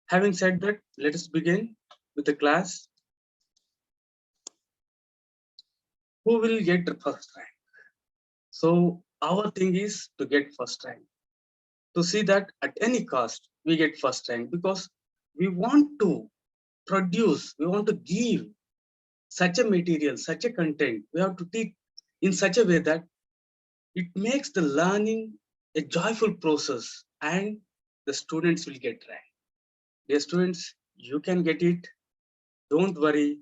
Having said that, let us begin with the class. Who will get the first rank? So our thing is to get first rank. To see that at any cost, we get first rank because we want to produce, we want to give such a material, such a content. We have to teach in such a way that it makes the learning a joyful process and the students will get rank. Dear students, you can get it. Don't worry,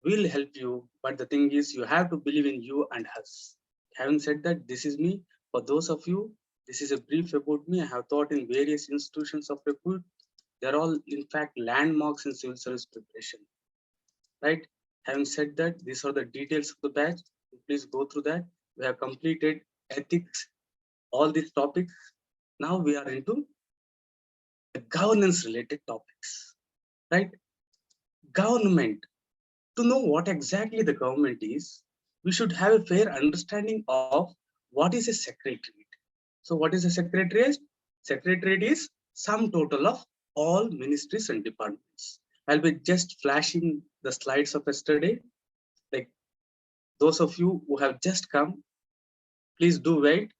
we'll help you. But the thing is, you have to believe in you and us. Having said that, this is me. For those of you, this is a brief about me. I have taught in various institutions of recruit. They're all, in fact, landmarks in civil service preparation. Right? Having said that, these are the details of the batch. Please go through that. We have completed ethics, all these topics. Now we are into the governance related topics. Right? Government. To know what exactly the government is, we should have a fair understanding of what is a secretariat. So what is a secretariat? Secretariat is sum total of all ministries and departments. I'll be just flashing the slides of yesterday. Like those of you who have just come, please do wait.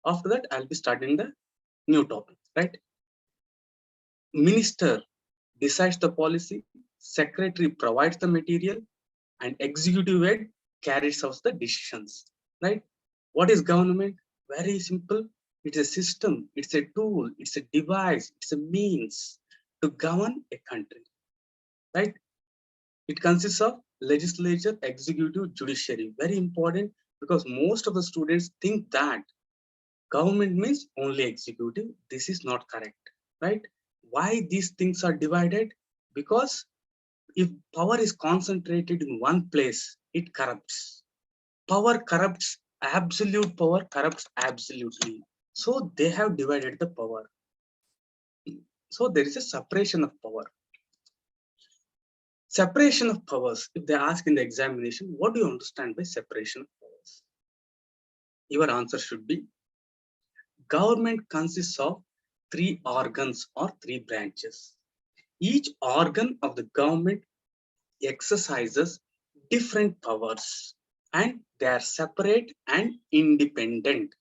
After that, I'll be starting the new topic, right? Minister decides the policy, secretary provides the material, and executive head carries out the decisions, right? What is government? Very simple. It's a system, it's a tool, it's a device, it's a means to govern a country, right? It consists of legislature, executive, judiciary. Very important because most of the students think that government means only executive. This is not correct, right? Why these things are divided? Because if power is concentrated in one place, it corrupts. Power corrupts, absolute power corrupts absolutely. So they have divided the power. So there is a separation of power. Separation of powers, if they ask in the examination, what do you understand by separation of powers? Your answer should be, government consists of three organs or three branches. Each organ of the government exercises different powers and they are separate and independent,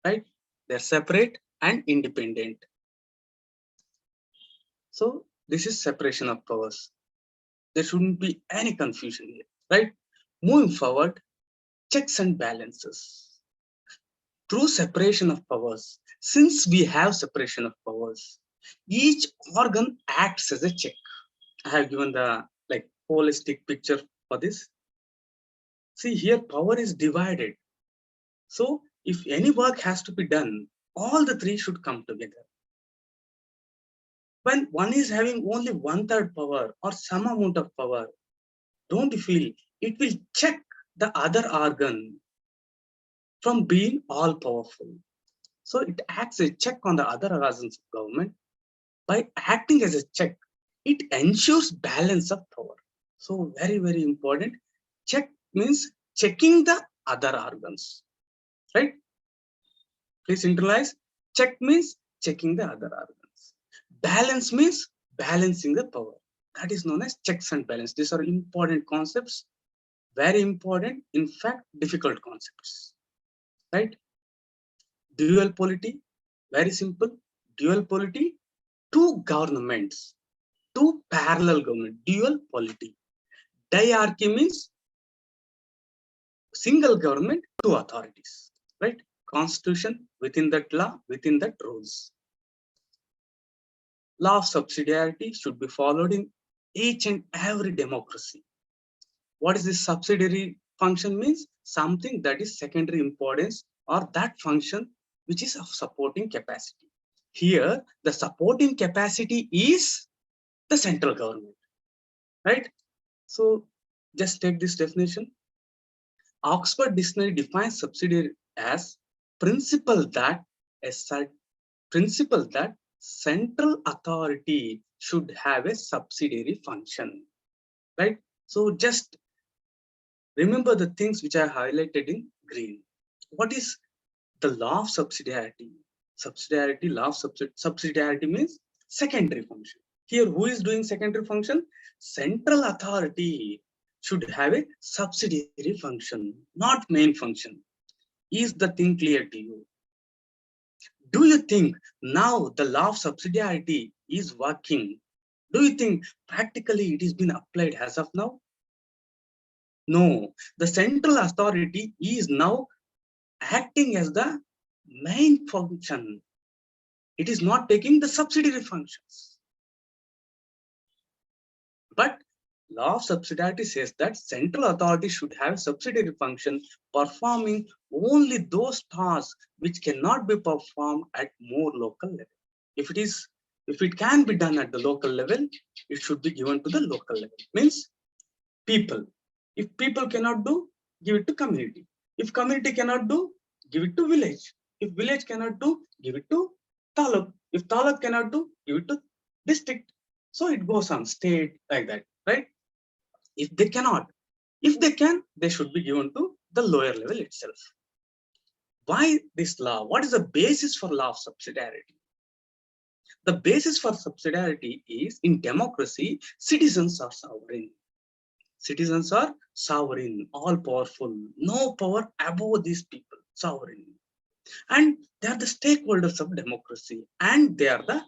right? They're separate and independent. So this is separation of powers. There shouldn't be any confusion here, right? Moving forward, checks and balances. Through separation of powers, since we have separation of powers, each organ acts as a check. I have given the holistic picture for this. See here, power is divided. So if any work has to be done, all the three should come together. When one is having only 1/3 power or some amount of power, don't you feel it will check the other organ from being all powerful? So it acts as a check on the other organs of government. By acting as a check, it ensures balance of power. So very, very important. Check means checking the other organs, right? Please internalize. Check means checking the other organs. Balance means balancing the power. That is known as checks and balance. These are important concepts, very important, in fact, difficult concepts, right? Dual polity, very simple. Dual polity, two governments, two parallel government, dual polity. Diarchy means single government, two authorities, right? Constitution, within that law, within that rules. Law of subsidiarity should be followed in each and every democracy. What is this subsidiary function means? Something that is secondary importance or that function which is of supporting capacity. Here, the supporting capacity is the central government, right? So just take this definition. Oxford Dictionary defines subsidiary as principle that central authority should have a subsidiary function, right? So just remember the things which I highlighted in green. What is the law of subsidiarity? Subsidiarity, law of subsidiarity means secondary function. Here, who is doing secondary function? Central authority should have a subsidiary function, not main function. Is the thing clear to you? Do you think now the law of subsidiarity is working? Do you think practically it has been applied as of now? No, the central authority is now acting as the main function. It is not taking the subsidiary functions. But law of subsidiarity says that central authority should have a subsidiary function performing only those tasks which cannot be performed at more local level. If it can be done at the local level, it should be given to the local level. Means people. If people cannot do, give it to community. If community cannot do, give it to village. If village cannot do, give it to taluk. If taluk cannot do, give it to district. So it goes on state like that, right? If they cannot, if they can, they should be given to the lower level itself. Why this law? What is the basis for law of subsidiarity? The basis for subsidiarity is in democracy, citizens are sovereign. Citizens are sovereign, all powerful, no power above these people, sovereign. And they are the stakeholders of democracy, and they are the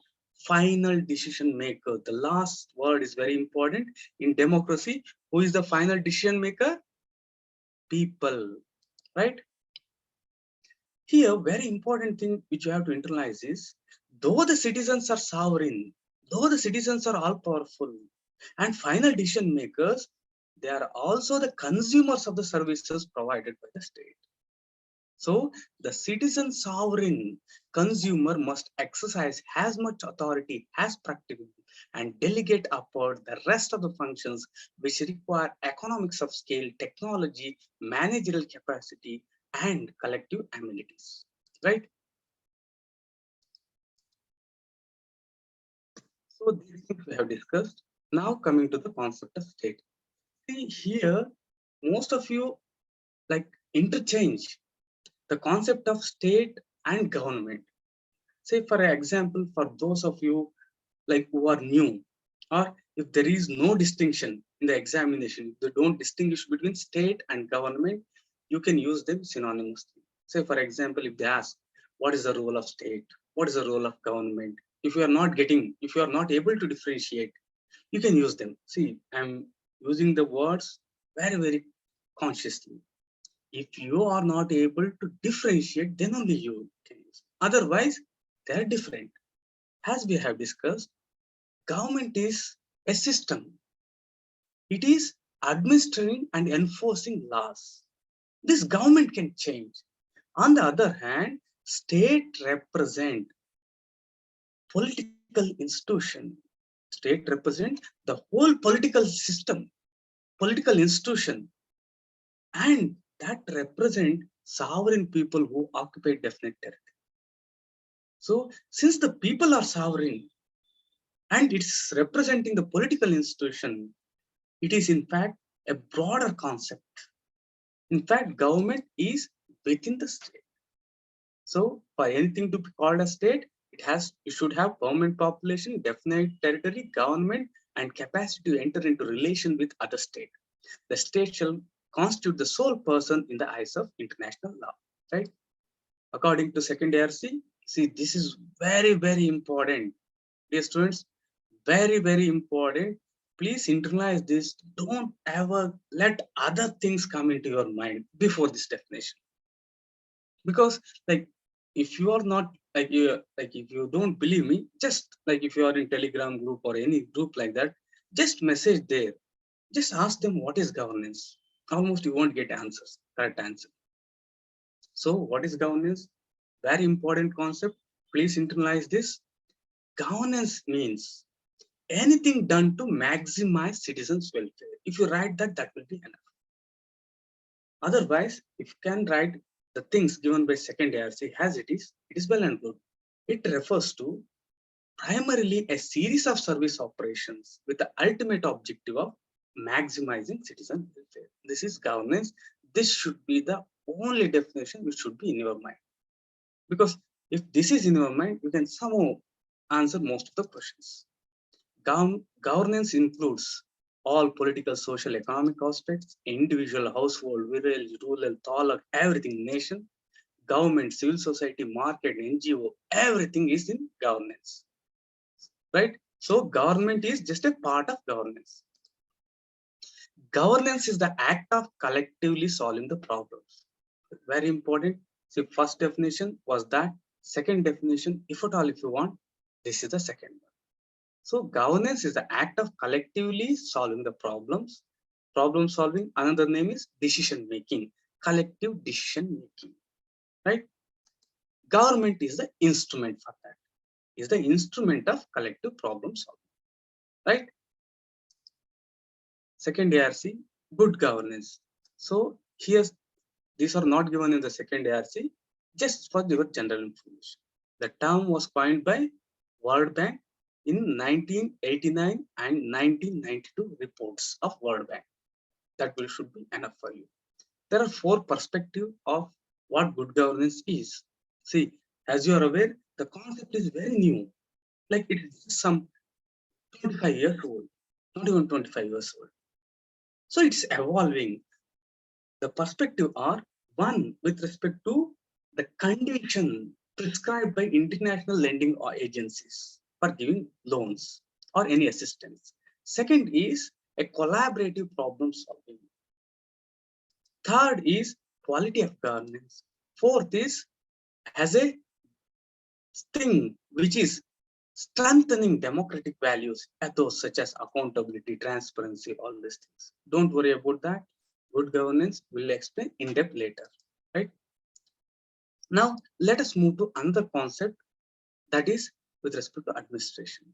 final decision maker. The last word is very important in democracy. Who is the final decision maker? People, right? Here, very important thing which you have to internalize is, though the citizens are sovereign, though the citizens are all powerful and final decision makers, they are also the consumers of the services provided by the state. So the citizen sovereign consumer must exercise as much authority as practical and delegate upward the rest of the functions which require economics of scale, technology, managerial capacity, and collective amenities. Right? So these things we have discussed. Now coming to the concept of state. See here, most of you like interchange the concept of state and government. Say for example, for those of you like who are new, or if there is no distinction in the examination, if they don't distinguish between state and government, you can use them synonymously. Say for example, if they ask, what is the role of state? What is the role of government? If you are not getting, if you are not able to differentiate, you can use them. See, I'm using the words very, very consciously. If you are not able to differentiate, then only you can use. Otherwise, they're different. As we have discussed, government is a system. It is administering and enforcing laws. This government can change. On the other hand, state represent political institution. State represent the whole political system, political institution, and that represent sovereign people who occupy definite territory. So since the people are sovereign and it's representing the political institution, it is in fact a broader concept. In fact, government is within the state. So for anything to be called a state, it should have permanent population, definite territory, government, and capacity to enter into relation with other state. The state shall constitute the sole person in the eyes of international law, right? According to second ARC, see, this is very, very important. Dear students, very, very important. Please internalize this. Don't ever let other things come into your mind before this definition. Because like, if you are not like if you don't believe me, just like if you are in Telegram group or any group like that, just message there. Just ask them what is governance. Almost you won't get answers, correct answer. So what is governance? Very important concept. Please internalize this. Governance means anything done to maximize citizens' welfare. If you write that, that will be enough. Otherwise, if you can write the things given by second ARC as it is well and good. It refers to primarily a series of service operations with the ultimate objective of maximizing citizen welfare. This is governance. This should be the only definition which should be in your mind. Because if this is in your mind, you can somehow answer most of the questions. Governance includes all political, social, economic aspects, individual, household, village, rural, taluk, everything, nation, government, civil society, market, NGO, everything is in governance, right? So government is just a part of governance. Governance is the act of collectively solving the problems. Very important. See, first definition was that. Second definition, if at all, if you want, this is the second one. So governance is the act of collectively solving the problems. Problem solving, another name is decision making, collective decision making, right? Government is the instrument for that, is the instrument of collective problem solving, right? Second ARC, good governance. So here, these are not given in the second ARC, just for your general information. The term was coined by World Bank in 1989 and 1992 reports of World Bank. That will should be enough for you. There are four perspectives of what good governance is. See, as you are aware, the concept is very new. Like it is some 25 years old, not even 25 years old. So it's evolving. The perspective are one with respect to the condition prescribed by international lending agencies for giving loans or any assistance. Second is a collaborative problem solving. Third is quality of governance. Fourth is as a thing which is strengthening democratic values, ethos such as accountability, transparency, all these things. Don't worry about that. Good governance will explain in depth later, right? Now let us move to another concept, that is with respect to administration.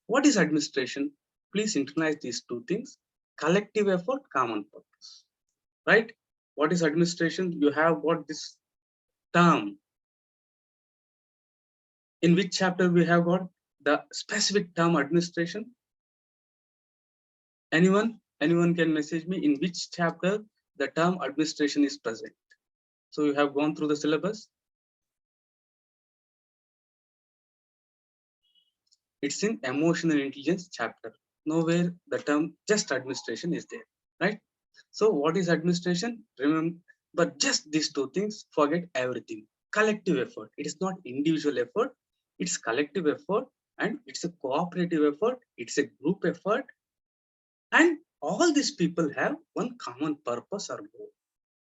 What is administration? Please internalize these two things: collective effort, common purpose, right? What is administration? You have got this term. In which chapter we have got the specific term administration? Anyone can message me in which chapter the term administration is present. So you have gone through the syllabus. It's in emotional intelligence chapter. Nowhere the term just administration is there, right? So what is administration? Remember, but just these two things, forget everything. Collective effort. It is not individual effort. It's collective effort, and it's a cooperative effort. It's a group effort. And all these people have one common purpose or goal.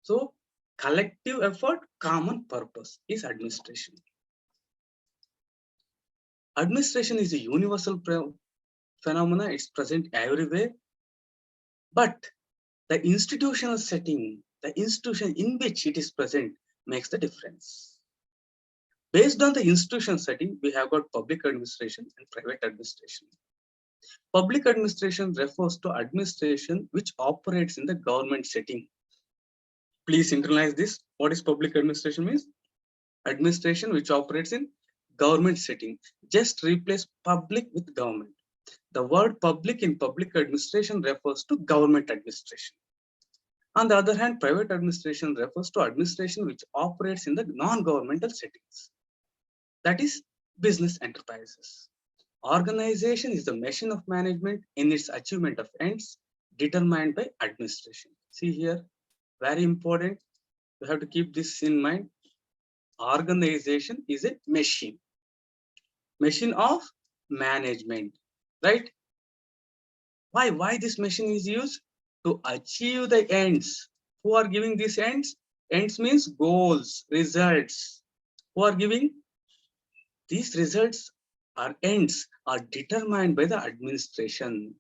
So collective effort, common purpose is administration. Administration is a universal phenomena. It's present everywhere. But the institutional setting, the institution in which it is present makes the difference. Based on the institutional setting, we have got public administration and private administration. Public administration refers to administration which operates in the government setting. Please internalize this. What is public administration means? Administration which operates in government setting. Just replace public with government. The word public in public administration refers to government administration. On the other hand, private administration refers to administration which operates in the non-governmental settings. That is business enterprises. Organization is the machine of management in its achievement of ends determined by administration. See here, very important. You have to keep this in mind. Organization is a machine of management, right? Why this machine is used? To achieve the ends. Who are giving these ends? Ends means goals, results. Who are giving? These results or ends are determined by the administration,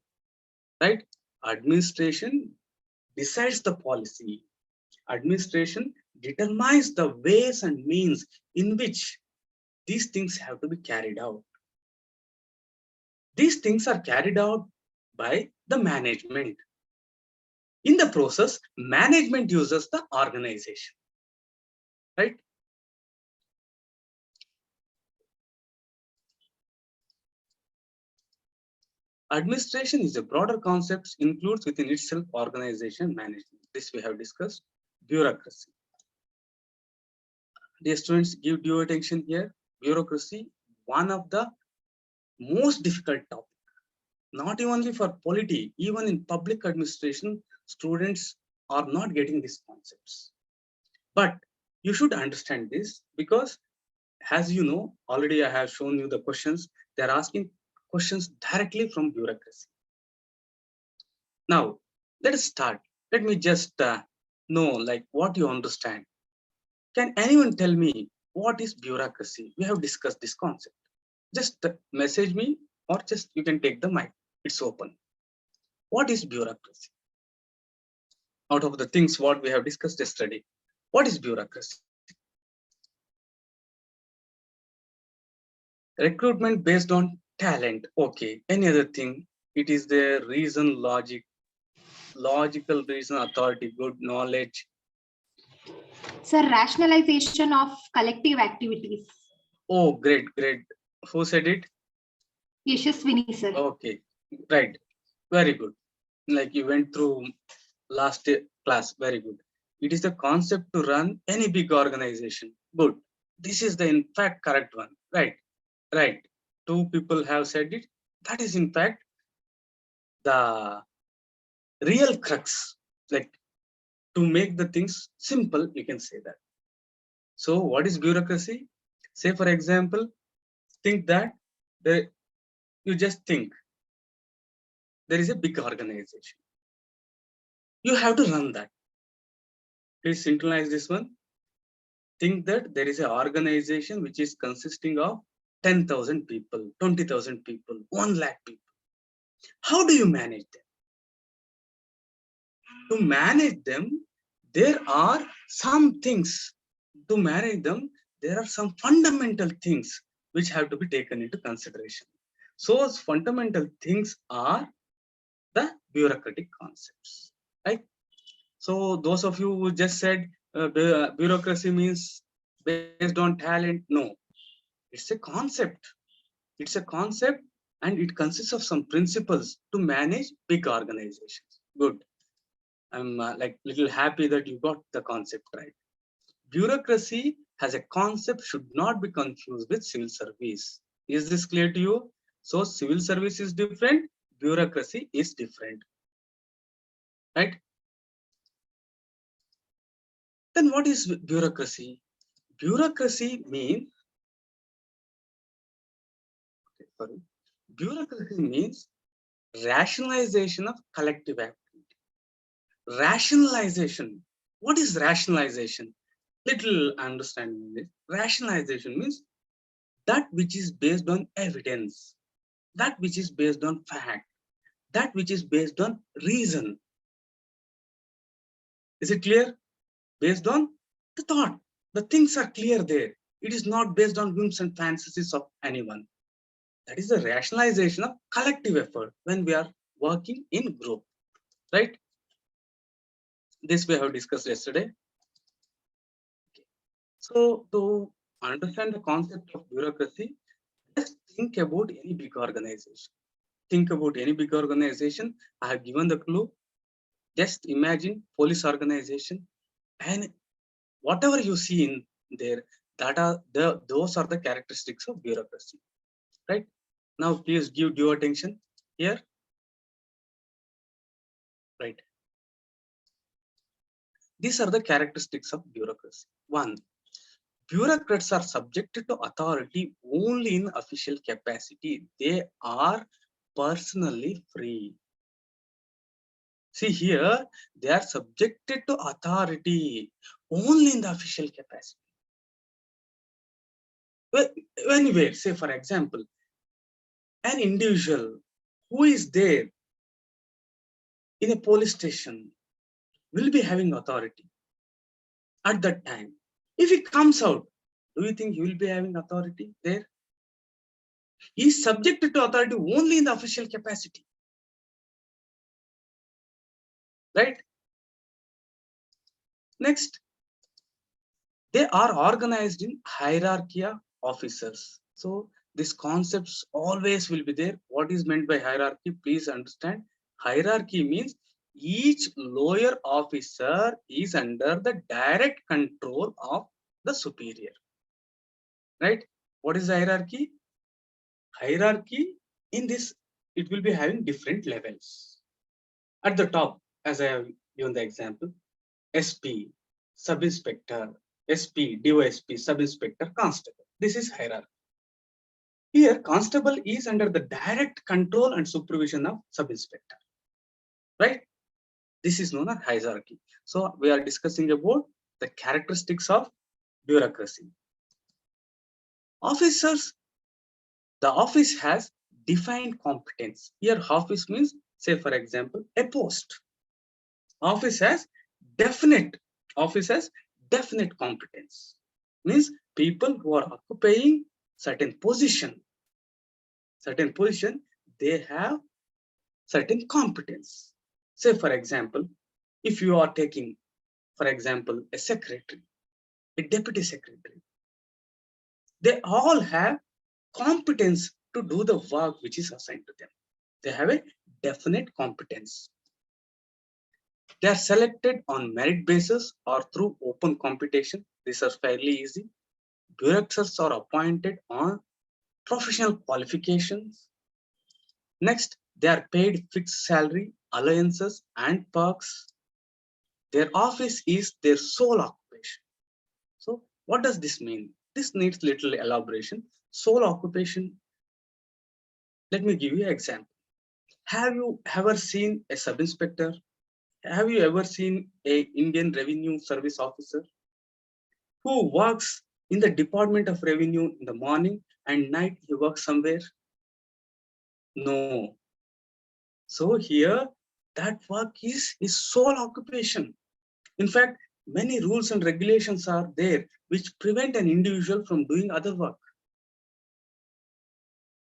right? Administration decides the policy. Administration determines the ways and means in which these things have to be carried out. These things are carried out by the management. In the process, management uses the organization, right? Administration is a broader concept, includes within itself organization management. This we have discussed. Bureaucracy. Dear students, give due attention here. Bureaucracy, one of the most difficult topic. Not only for polity, even in public administration, students are not getting these concepts. But you should understand this because, as you know, already I have shown you the questions. They're asking questions directly from bureaucracy. Now, let us start. Let me just know like what you understand. Can anyone tell me what is bureaucracy? We have discussed this concept. Just message me or just you can take the mic. It's open. What is bureaucracy? Out of the things what we have discussed yesterday, what is bureaucracy? Recruitment based on talent. Okay. Any other thing? It is the reason, logical reason, authority, good knowledge. Sir, rationalization of collective activities. Oh, great, great. Who said it? Yashaswini, sir. Okay, right. Very good. Like you went through last class. Very good. It is the concept to run any big organization. Good. This is the in fact correct one. Right. Right. Two people have said it. That is in fact the real crux. Like to make the things simple, you can say that. So what is bureaucracy? Say for example, think that the, you just think there is a big organization. You have to run that. Please synchronize this one. Think that there is an organization which is consisting of 10,000 people, 20,000 people, 1 lakh people. How do you manage them? To manage them, there are some things. To manage them, there are some fundamental things which have to be taken into consideration. So, fundamental things are the bureaucratic concepts, right? So, those of you who just said bureaucracy means based on talent, no, it's a concept. It's a concept and it consists of some principles to manage big organizations. Good. I'm like little happy that you got the concept right. Bureaucracy has a concept should not be confused with civil service. Is this clear to you? So civil service is different, bureaucracy is different, right? Then what is bureaucracy? Bureaucracy means, sorry, bureaucracy means rationalization of collective activity. Rationalization. What is rationalization? Little understanding of this. Rationalization means that which is based on evidence, that which is based on fact, that which is based on reason. Is it clear? Based on the thought. The things are clear there. It is not based on whims and fantasies of anyone. That is the rationalization of collective effort when we are working in group, right? This we have discussed yesterday. So to understand the concept of bureaucracy, just think about any big organization. Think about any big organization. I have given the clue. Just imagine police organization and whatever you see in there, that are those are the characteristics of bureaucracy, right? Now please give due attention here, right? These are the characteristics of bureaucracy. One, bureaucrats are subjected to authority only in official capacity. They are personally free. See here, they are subjected to authority only in the official capacity. Well, anywhere, say for example, an individual who is there in a police station will be having authority at that time. If he comes out, do you think he will be having authority there? He is subjected to authority only in the official capacity, right? Next, they are organized in hierarchy of officers. So these concepts always will be there. What is meant by hierarchy? Please understand. Hierarchy means each lower officer is under the direct control of the superior, right? What is hierarchy? Hierarchy in this it will be having different levels. At the top, as I have given the example, SP, sub-inspector, SP, DOSP, sub-inspector, constable. This is hierarchy. Here, constable is under the direct control and supervision of sub-inspector, right? This is known as hierarchy. So we are discussing about the characteristics of bureaucracy. Officers, the office has defined competence. Here, office means, say for example, a post. Office has definite, office has definite competence. Means people who are occupying certain position, they have certain competence. Say for example, if you are taking, for example, a secretary, a deputy secretary, they all have competence to do the work which is assigned to them. They have a definite competence. They are selected on merit basis or through open competition. These are fairly easy. Bureaucrats are appointed on professional qualifications. Next, they are paid fixed salary, allowances, and perks. Their office is their sole occupation. So, what does this mean? This needs little elaboration. Sole occupation. Let me give you an example. Have you ever seen a sub-inspector? Have you ever seen a Indian Revenue Service officer who works in the Department of Revenue in the morning and night he works somewhere? No. So here that work is his sole occupation. In fact, many rules and regulations are there which prevent an individual from doing other work.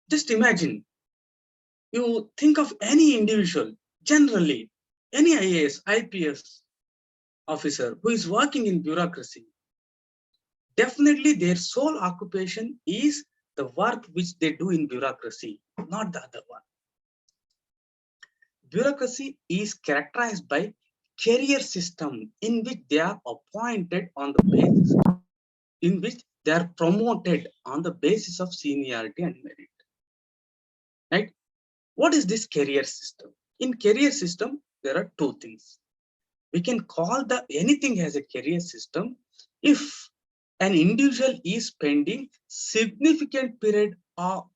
Just imagine, you think of any individual, generally, any IAS, IPS officer who is working in bureaucracy, definitely their sole occupation is the work which they do in bureaucracy, not the other one. Bureaucracy is characterized by career system in which they are appointed on the basis, in which they are promoted on the basis of seniority and merit. Right? What is this career system? In career system, there are two things. We can call the anything as a career system if an individual is spending significant period of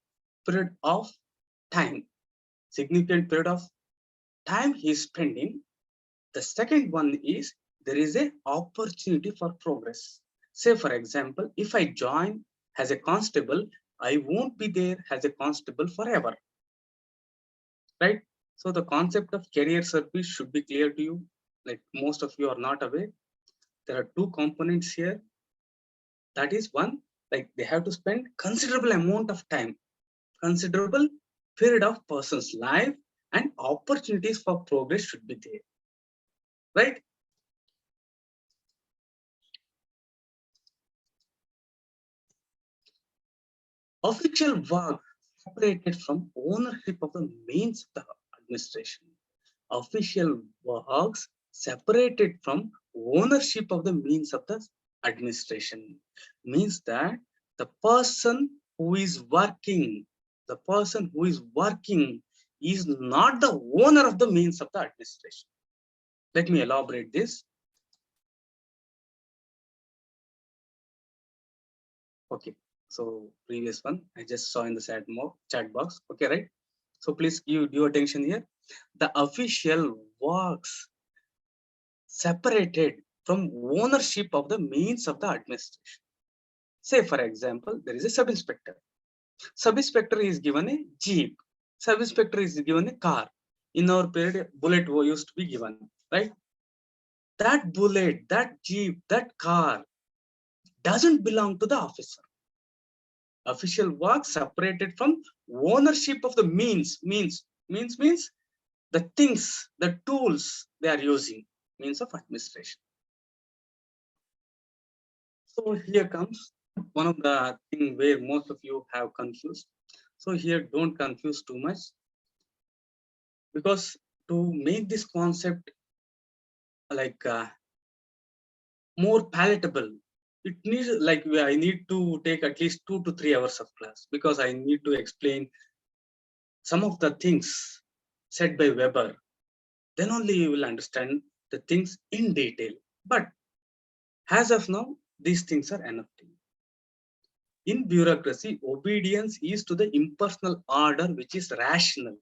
time, significant period of time he is spending. The second one is there is a opportunity for progress. Say for example, if I join as a constable, I won't be there as a constable forever, right? So the concept of career service should be clear to you. Like most of you are not aware, there are two components here. That is one, like they have to spend considerable amount of time, considerable period of person's life, and opportunities for progress should be there, right? Official work separated from ownership of the means of the administration. Official works separated from ownership of the means of the administration means that the person who is working, is not the owner of the means of the administration. Let me elaborate this. Okay, so previous one I just saw in the chat box. Okay, right? So please give due attention here. The official works separated from ownership of the means of the administration. Say for example, there is a sub-inspector. Sub-inspector is given a jeep. Sub-inspector is given a car. In our period, bullet used to be given, right? That bullet, that jeep, that car doesn't belong to the officer. Official work separated from ownership of the means means the things, the tools they are using, means of administration. So here comes one of the thing where most of you have confused. So here don't confuse too much, because to make this concept like more palatable, it needs like I need to take at least 2 to 3 hours of class, because I need to explain some of the things said by Weber, then only you will understand the things in detail. But as of now, these things are enough to you. In bureaucracy, obedience is to the impersonal order which is rational.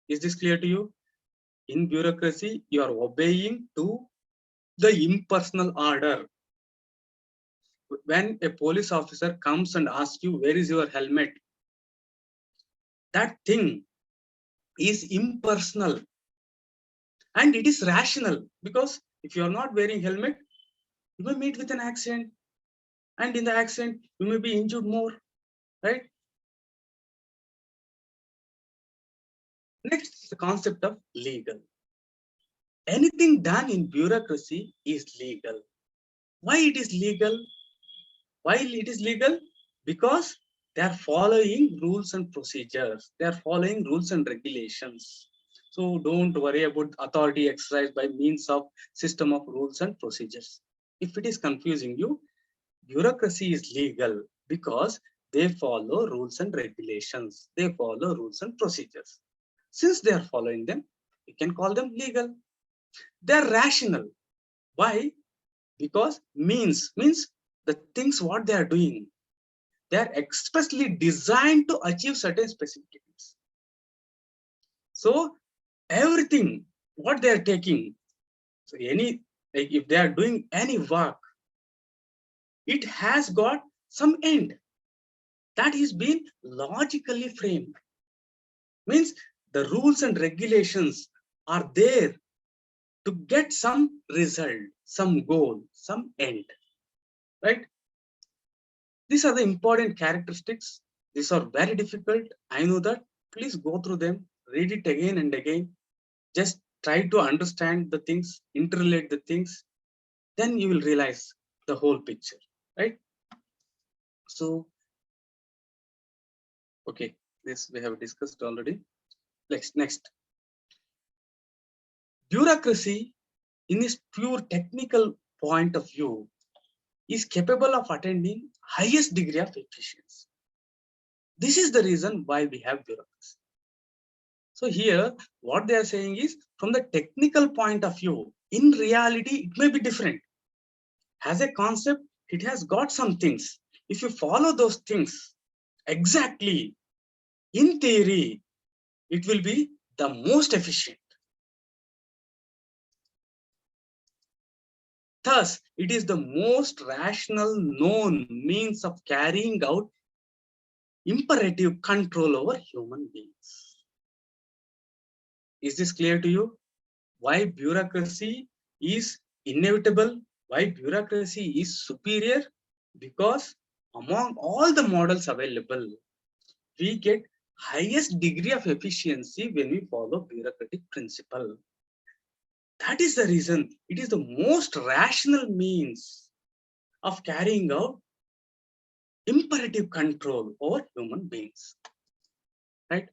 Is this clear to you? In bureaucracy, you are obeying to the impersonal order. When a police officer comes and asks you, where is your helmet? That thing is impersonal and it is rational, because if you are not wearing helmet, you may meet with an accident, and in the accident, you may be injured more, right? Next, the concept of legal. Anything done in bureaucracy is legal. Why it is legal? Why it is legal? Because they are following rules and procedures. They are following rules and regulations. So don't worry about authority exercised by means of system of rules and procedures. If it is confusing you, bureaucracy is legal because they follow rules and regulations. They follow rules and procedures. Since they are following them, we can call them legal. They are rational. Why? Because means the things what they are doing, they are expressly designed to achieve certain specificities. So everything what they are taking, so any, like if they are doing any work, it has got some end that is being logically framed. Means the rules and regulations are there to get some result, some goal, some end, right? These are the important characteristics. These are very difficult. I know that. Please go through them, read it again and again. Just try to understand the things, interrelate the things. Then you will realize the whole picture, right? So, okay, this we have discussed already. Next. Bureaucracy, in its pure technical point of view, is capable of attaining highest degree of efficiency. This is the reason why we have bureaucracy. So here, what they are saying is, from the technical point of view, in reality, it may be different. As a concept, it has got some things. If you follow those things exactly, in theory, it will be the most efficient. Thus, it is the most rational known means of carrying out imperative control over human beings. Is this clear to you? Why bureaucracy is inevitable? Why bureaucracy is superior? Because among all the models available, we get highest degree of efficiency when we follow bureaucratic principle. That is the reason it is the most rational means of carrying out imperative control over human beings, right?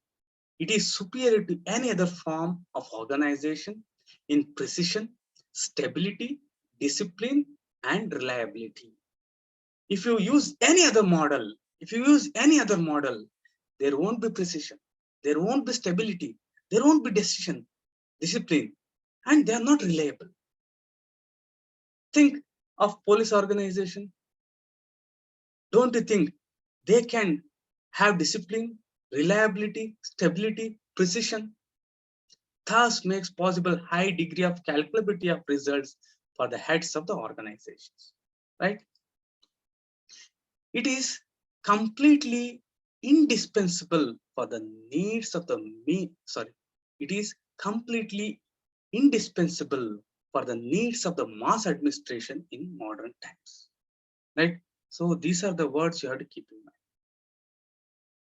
It is superior to any other form of organization in precision, stability, discipline, and reliability. If you use any other model, there won't be precision, there won't be stability, there won't be decision, discipline, and they are not reliable. Think of police organization. Don't you think they can have discipline, reliability, stability, precision? Thus makes possible high degree of calculability of results for the heads of the organizations, right? It is completely indispensable for the needs of the it is completely indispensable for the needs of the mass administration in modern times, right? So these are the words you have to keep in mind.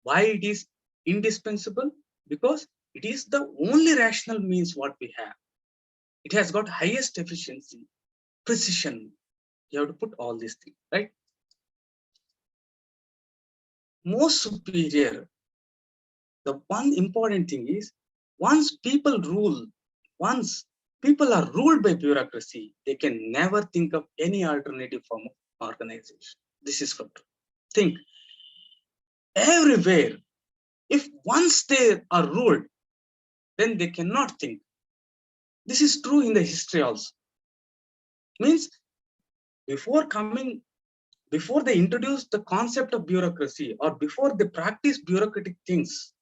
Why it is indispensable? Because it is the only rational means what we have. It has got highest efficiency, precision. You have to put all these things, right? Most superior. The one important thing is, once people are ruled by bureaucracy, they can never think of any alternative form of organization. This is for true. Think everywhere If once they are ruled, then they cannot think. This is true in the history also. Means before coming, before they introduced the concept of bureaucracy or before they practiced bureaucratic things,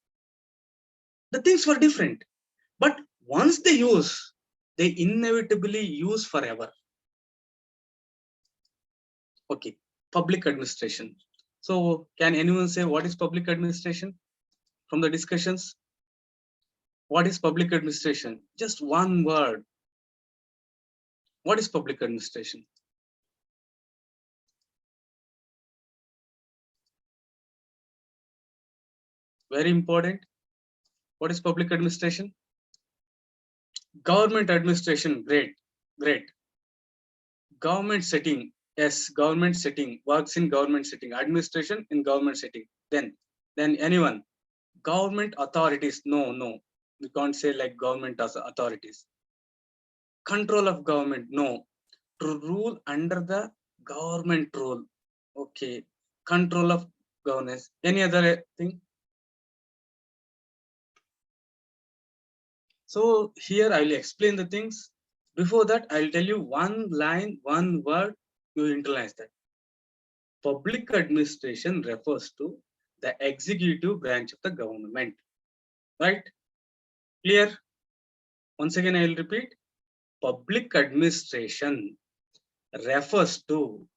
the things were different. But once they use, they inevitably use forever. Okay, public administration. So can anyone say what is public administration from the discussions? What is public administration? Just one word. What is public administration? Very important. What is public administration? Government administration. Great, great. Government setting. Yes, government setting works in government setting. Administration in government setting. Then anyone. Government authorities. No. We can't say like government as authorities. Control of government. No. To rule under the government rule. Okay. Control of governance. Any other thing? So here I will explain the things. Before that, I'll tell you one line, one word, you internalize that. Public administration refers to the executive branch of the government. Right? Clear? Once again, I will repeat. Public administration refers to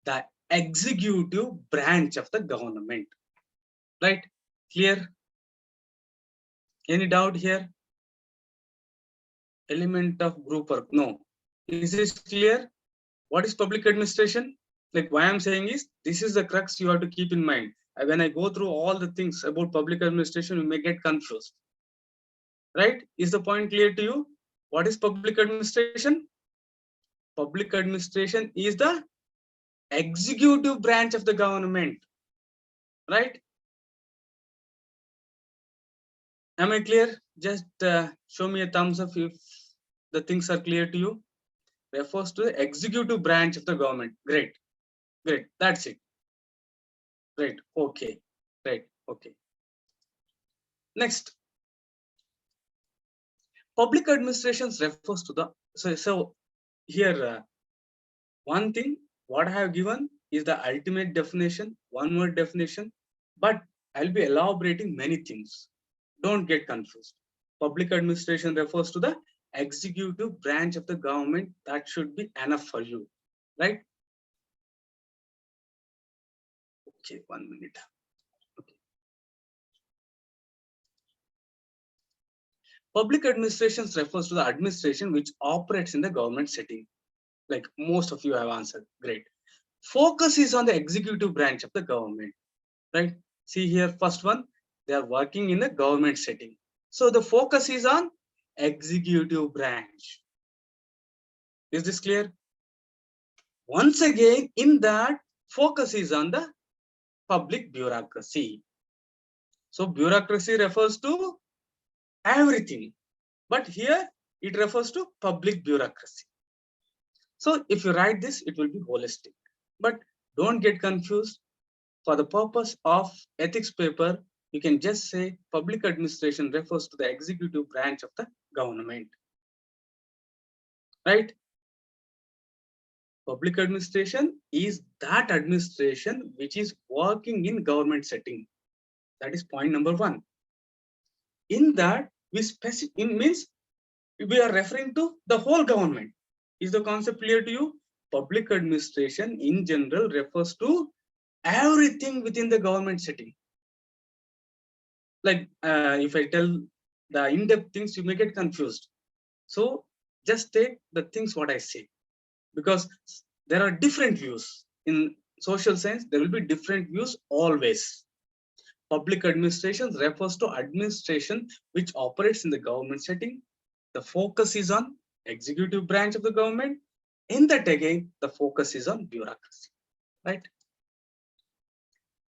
the executive branch of the government. Right? Clear? Any doubt here? Element of group work? No. Is this clear? What is public administration? Like why I'm saying is, this is the crux you have to keep in mind. When I go through all the things about public administration, you may get confused. Right? Is the point clear to you? What is public administration? Public administration is the executive branch of the government. Right? Am I clear? Just show me a thumbs up if the things are clear to you. Refers to the executive branch of the government. Great. Great. That's it. Great. Okay. Right. Okay. Next. Public administrations refers to the, so here one thing what I have given is the ultimate definition, one word definition, but I'll be elaborating many things. Don't get confused. Public administration refers to the executive branch of the government. That should be enough for you, right? Okay, 1 minute. Okay. Public administrations refers to the administration which operates in the government setting. Like most of you have answered. Great. Focus is on the executive branch of the government, right? See here, first one, they are working in the government setting. So the focus is on executive branch. Is this clear? Once again, in that, focus is on the public bureaucracy. So bureaucracy refers to everything, but here it refers to public bureaucracy. So if you write this, it will be holistic, but don't get confused. For the purpose of ethics paper, you can just say public administration refers to the executive branch of the government. Right? Public administration is that administration which is working in government setting. That is point number one. In that, means we are referring to the whole government. Is the concept clear to you? Public administration in general refers to everything within the government setting. Like if I tell the in-depth things, you may get confused. So just take the things what I say, because there are different views in social science. There will be different views always. Public administration refers to administration which operates in the government setting. The focus is on executive branch of the government. In that again, the focus is on bureaucracy, right?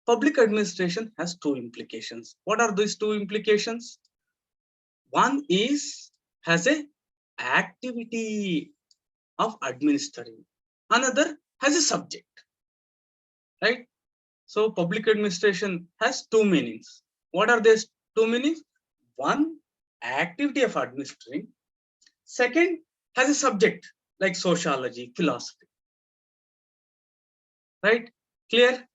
Public administration has two implications. What are these two implications? One is has a activity of administering. Another has a subject, right? So public administration has two meanings. What are these two meanings? One, activity of administering. Second, has a subject like sociology, philosophy. Right? Clear?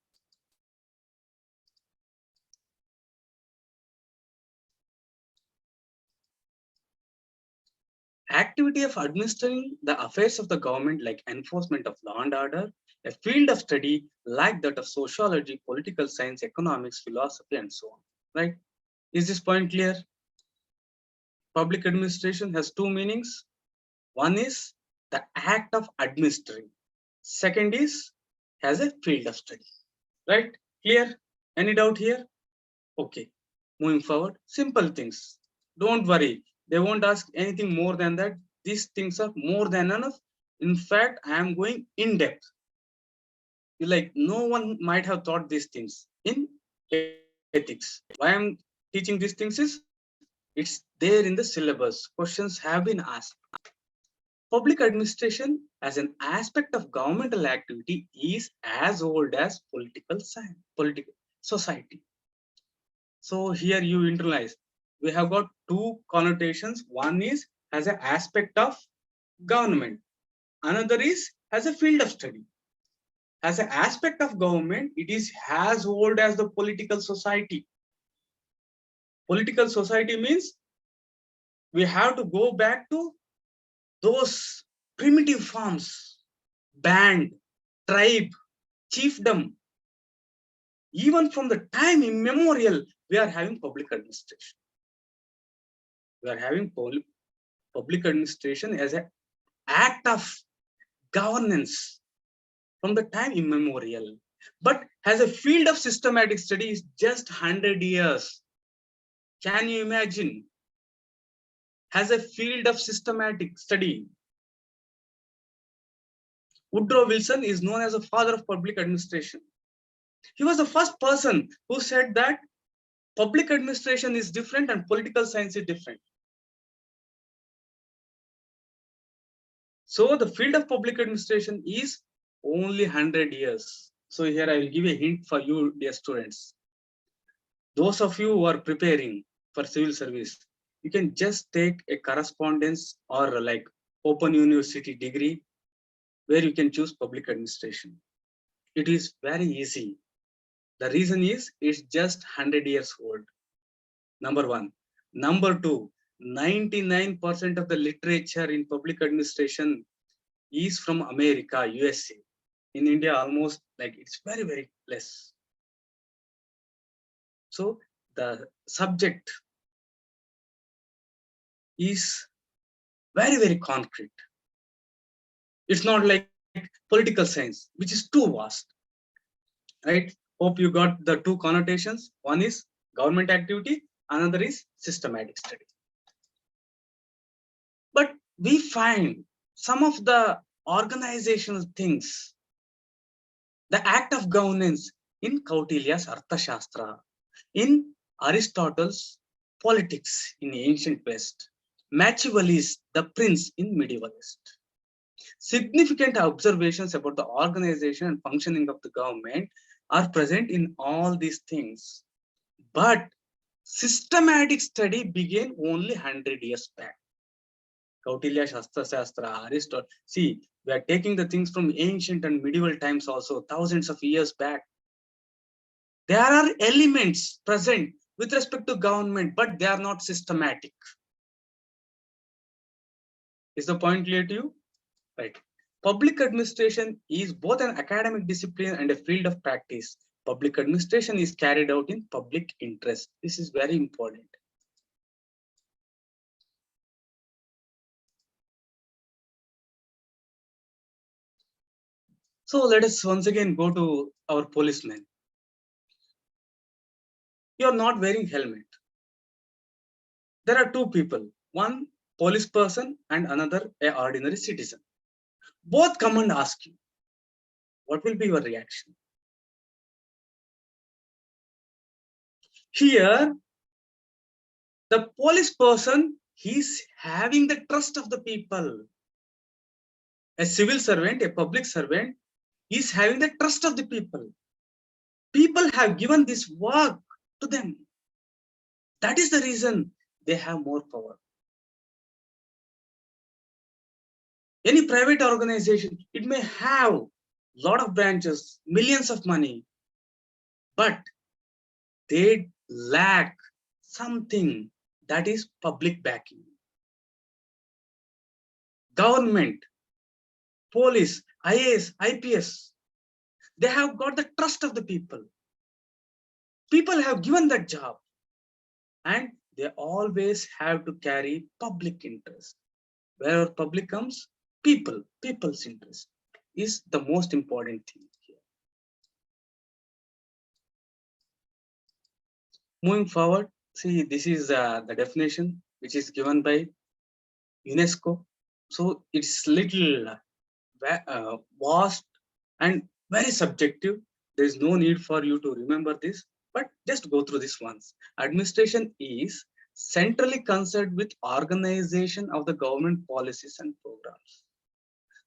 Activity of administering the affairs of the government like enforcement of law and order, a field of study like that of sociology, political science, economics, philosophy, and so on. Right? Is this point clear? Public administration has two meanings. One is the act of administering. Second is has a field of study. Right? Clear? Any doubt here? Okay. Moving forward, simple things. Don't worry. They won't ask anything more than that. These things are more than enough. In fact, I am going in depth. You like no one might have taught these things in ethics. Why I'm teaching these things is it's there in the syllabus. Questions have been asked. Public administration as an aspect of governmental activity is as old as political science, political society. So here you internalize. We have got two connotations. One is as an aspect of government. Another is as a field of study. As an aspect of government, it is as old as the political society. Political society means we have to go back to those primitive forms, band, tribe, chiefdom. Even from the time immemorial, we are having public administration. We are having public administration as an act of governance from the time immemorial. But as a field of systematic study is just 100 years. Can you imagine? As a field of systematic study. Woodrow Wilson is known as the father of public administration. He was the first person who said that public administration is different and political science is different. So the field of public administration is only 100 years. So here I will give a hint for you, dear students. Those of you who are preparing for civil service, you can just take a correspondence or like open university degree where you can choose public administration. It is very easy. The reason is it's just 100 years old. Number one. Number two, 99% of the literature in public administration is from America, USA. In India, almost like it's very, very less. So the subject is very, very concrete. It's not like political science, which is too vast. Right? Hope you got the two connotations. One is government activity, another is systematic study. But we find some of the organizational things, the act of governance in Kautilya's Arthashastra, in Aristotle's Politics in ancient West, Machiavelli's The Prince in medieval West. Significant observations about the organization and functioning of the government are present in all these things. But systematic study began only 100 years back. Kautilya Shastra, Aristotle. See, we are taking the things from ancient and medieval times also, thousands of years back. There are elements present with respect to government, but they are not systematic. Is the point clear to you? Right. Public administration is both an academic discipline and a field of practice. Public administration is carried out in public interest. This is very important. So let us once again go to our policemen. You are not wearing helmet. There are two people, one police person and another an ordinary citizen. Both come and ask you, what will be your reaction? Here, the police person, he's having the trust of the people. A civil servant, a public servant, is having the trust of the people. People have given this work to them. That is the reason they have more power. Any private organization, it may have a lot of branches, millions of money, but they lack something, that is public backing. Government, police, IAS, IPS, they have got the trust of the people. People have given that job, and they always have to carry public interest. Wherever public comes, people's interest is the most important thing here. Moving forward, see, this is the definition which is given by UNESCO. So it's little vast and very subjective. There is no need for you to remember this, but just go through this once. Administration is centrally concerned with organization of the government policies and programs.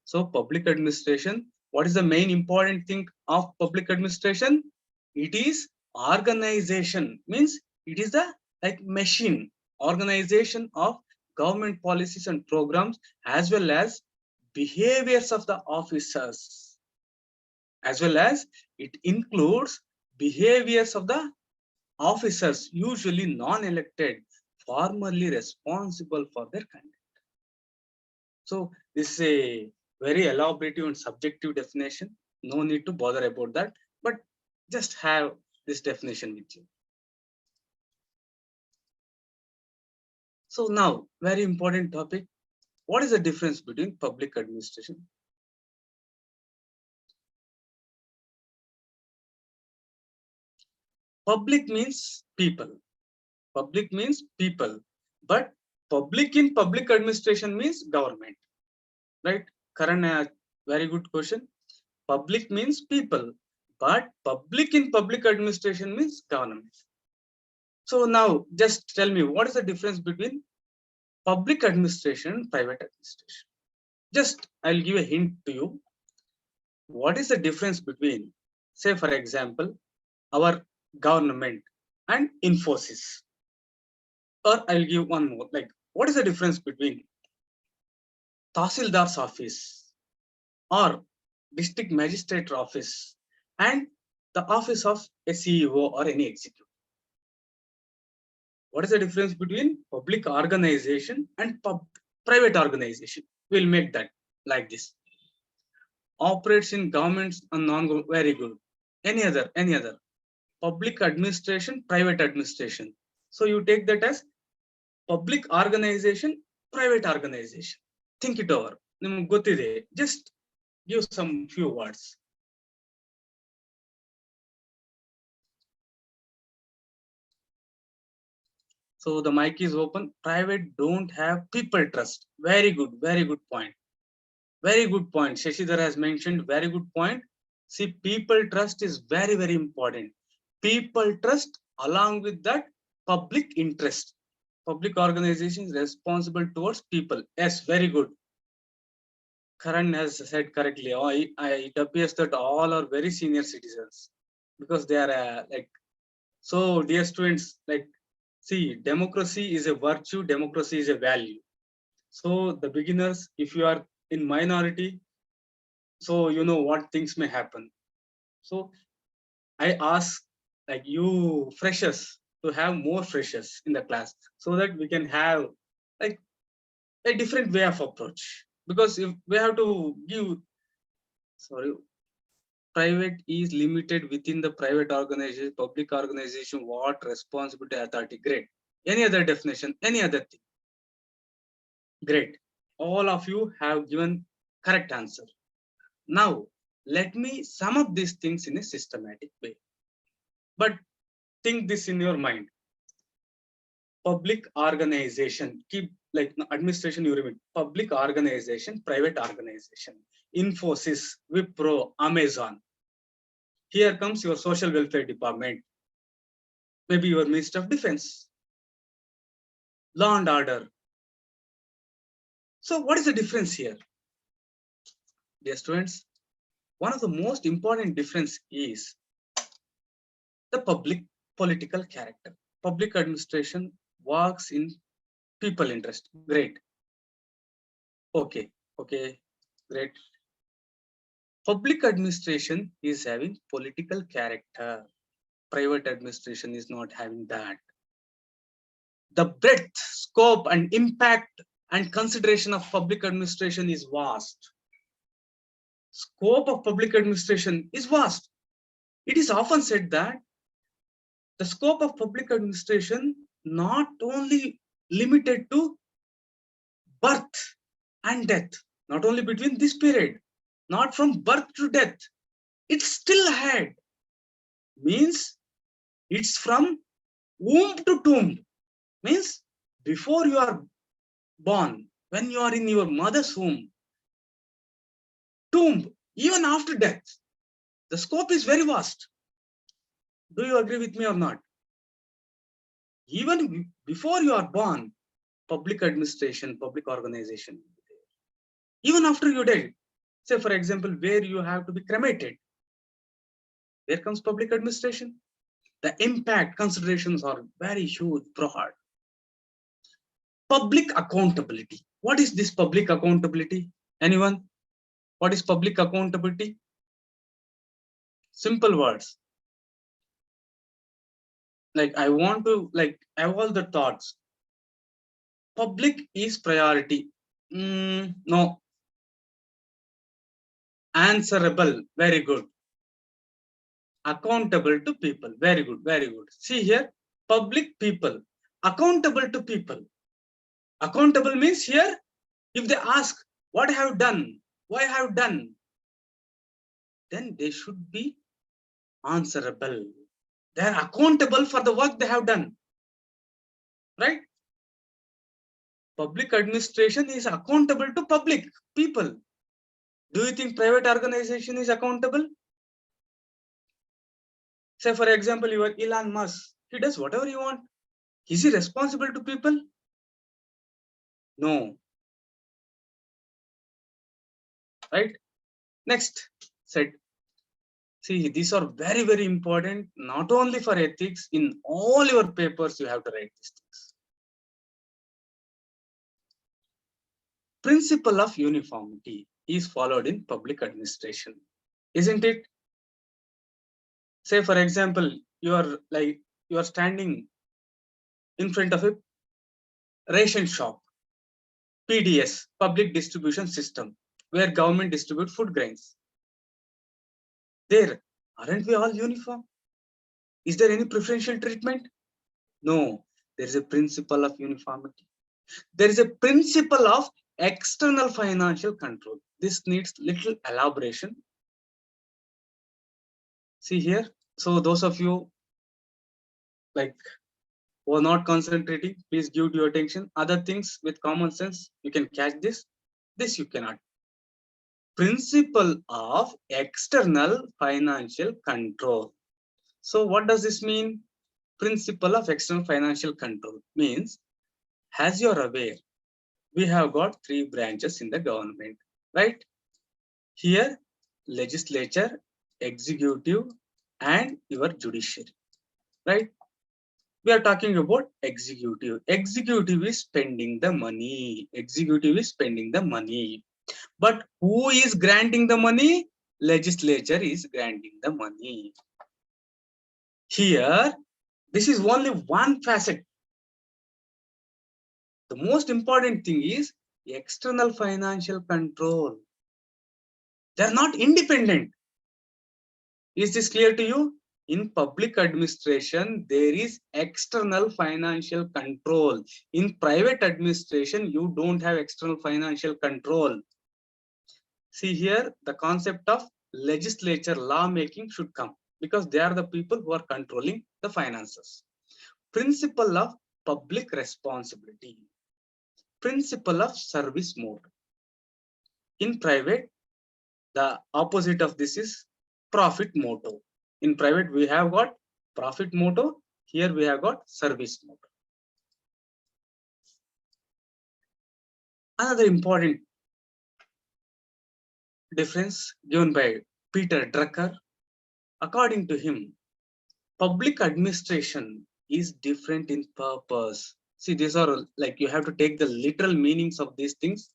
So public administration, what is the main important thing of public administration? It is organization, means it is the like machine, organization of government policies and programs, as well as behaviors of the officers, as well as it includes behaviors of the officers, usually non-elected, formally responsible for their conduct. So this is a very elaborative and subjective definition. No need to bother about that, but just have this definition with you. So now, very important topic. What is the difference between public administration? Public means people. Public means people, but public in public administration means government, right? Karan, very good question. Public means people, but public in public administration means government. So now just tell me, what is the difference between public administration and private administration? Just I'll give a hint to you. What is the difference between, say for example, our government and Infosys? Or I'll give one more, like what is the difference between Tahsildar's office or district magistrate office and the office of a CEO or any executive? What is the difference between public organization and private organization? We'll make that like this. Operates in governments and non-government, very good. Any other? Public administration, private administration. So you take that as public organization, private organization. Think it over. Just give some few words. So the mic is open. Private don't have people trust. Very good point. Very good point. Sri-Siddaramaiah has mentioned very good point. See, people trust is very, very important. People trust along with that public interest. Public organizations responsible towards people. Yes, very good. Karan has said correctly. It appears that all are very senior citizens because they are like, so dear students, like, see, democracy is a virtue, democracy is a value. So the beginners, if you are in minority, so you know what things may happen. So I ask like you freshers to have more freshers in the class so that we can have like a different way of approach. Because if we have to give, private is limited within the private organization, public organization, what responsibility, authority, great. Any other definition, any other thing? Great. All of you have given correct answer. Now, let me sum up these things in a systematic way. But think this in your mind. Public organization, keep like administration, you remember. Public organization, private organization. Infosys, Wipro, Amazon. Here comes your social welfare department. Maybe your Minister of Defense. Law and order. So what is the difference here? Dear students, one of the most important difference is the public political character. public administration works in people interest. Great. Okay. Great. Public administration is having political character. Private administration is not having that. The breadth, scope, and impact and consideration of public administration is vast. Scope of public administration is vast. It is often said that the scope of public administration not only limited to birth and death, not only between this period, not from birth to death, it's still ahead. Means it's from womb to tomb. Means before you are born, when you are in your mother's womb, tomb, even after death, the scope is very vast. Do you agree with me or not? Even before you are born, public administration, public organization. Even after you die, say for example, where you have to be cremated, there comes public administration. The impact considerations are very huge, broad. Public accountability. What is this public accountability? Anyone? What is public accountability? Simple words. Like I want to have all the thoughts. Public is priority. No. Answerable. Very good. Accountable to people. Very good. Very good. See here. Public people. Accountable to people. Accountable means here, if they ask, what I have done? Why I have done? Then they should be answerable. They are accountable for the work they have done. Right? Public administration is accountable to public people. Do you think private organization is accountable? Say for example, you are Elon Musk. He does whatever he wants. Is he responsible to people? No. Right? Next, said. See, these are very, very important, not only for ethics, in all your papers, you have to write these things. Principle of uniformity is followed in public administration, isn't it? Say, for example, you are standing in front of a ration shop, PDS, public distribution system, where government distribute food grains. There, aren't we all uniform? Is there any preferential treatment? No, there is a principle of uniformity. There is a principle of external financial control. This needs little elaboration. See here. So those of you who are not concentrating, please give your attention. Other things with common sense, you can catch this. This you cannot. Principle of external financial control. So what does this mean? Principle of external financial control means, as you're aware, we have got three branches in the government, right? Here, legislature, executive, and your judiciary, right? We are talking about executive. Executive is spending the money. Executive is spending the money. But who is granting the money? Legislature is granting the money. Here, this is only one facet. The most important thing is external financial control. They are not independent. Is this clear to you? In public administration, there is external financial control. In private administration, you don't have external financial control. See here, the concept of legislature lawmaking should come, because they are the people who are controlling the finances. Principle of public responsibility. Principle of service mode. In private, the opposite of this is profit motto. In private, we have got profit motto. Here we have got service motto. Another important difference given by Peter Drucker. According to him, public administration is different in purpose. See, these are like you have to take the literal meanings of these things.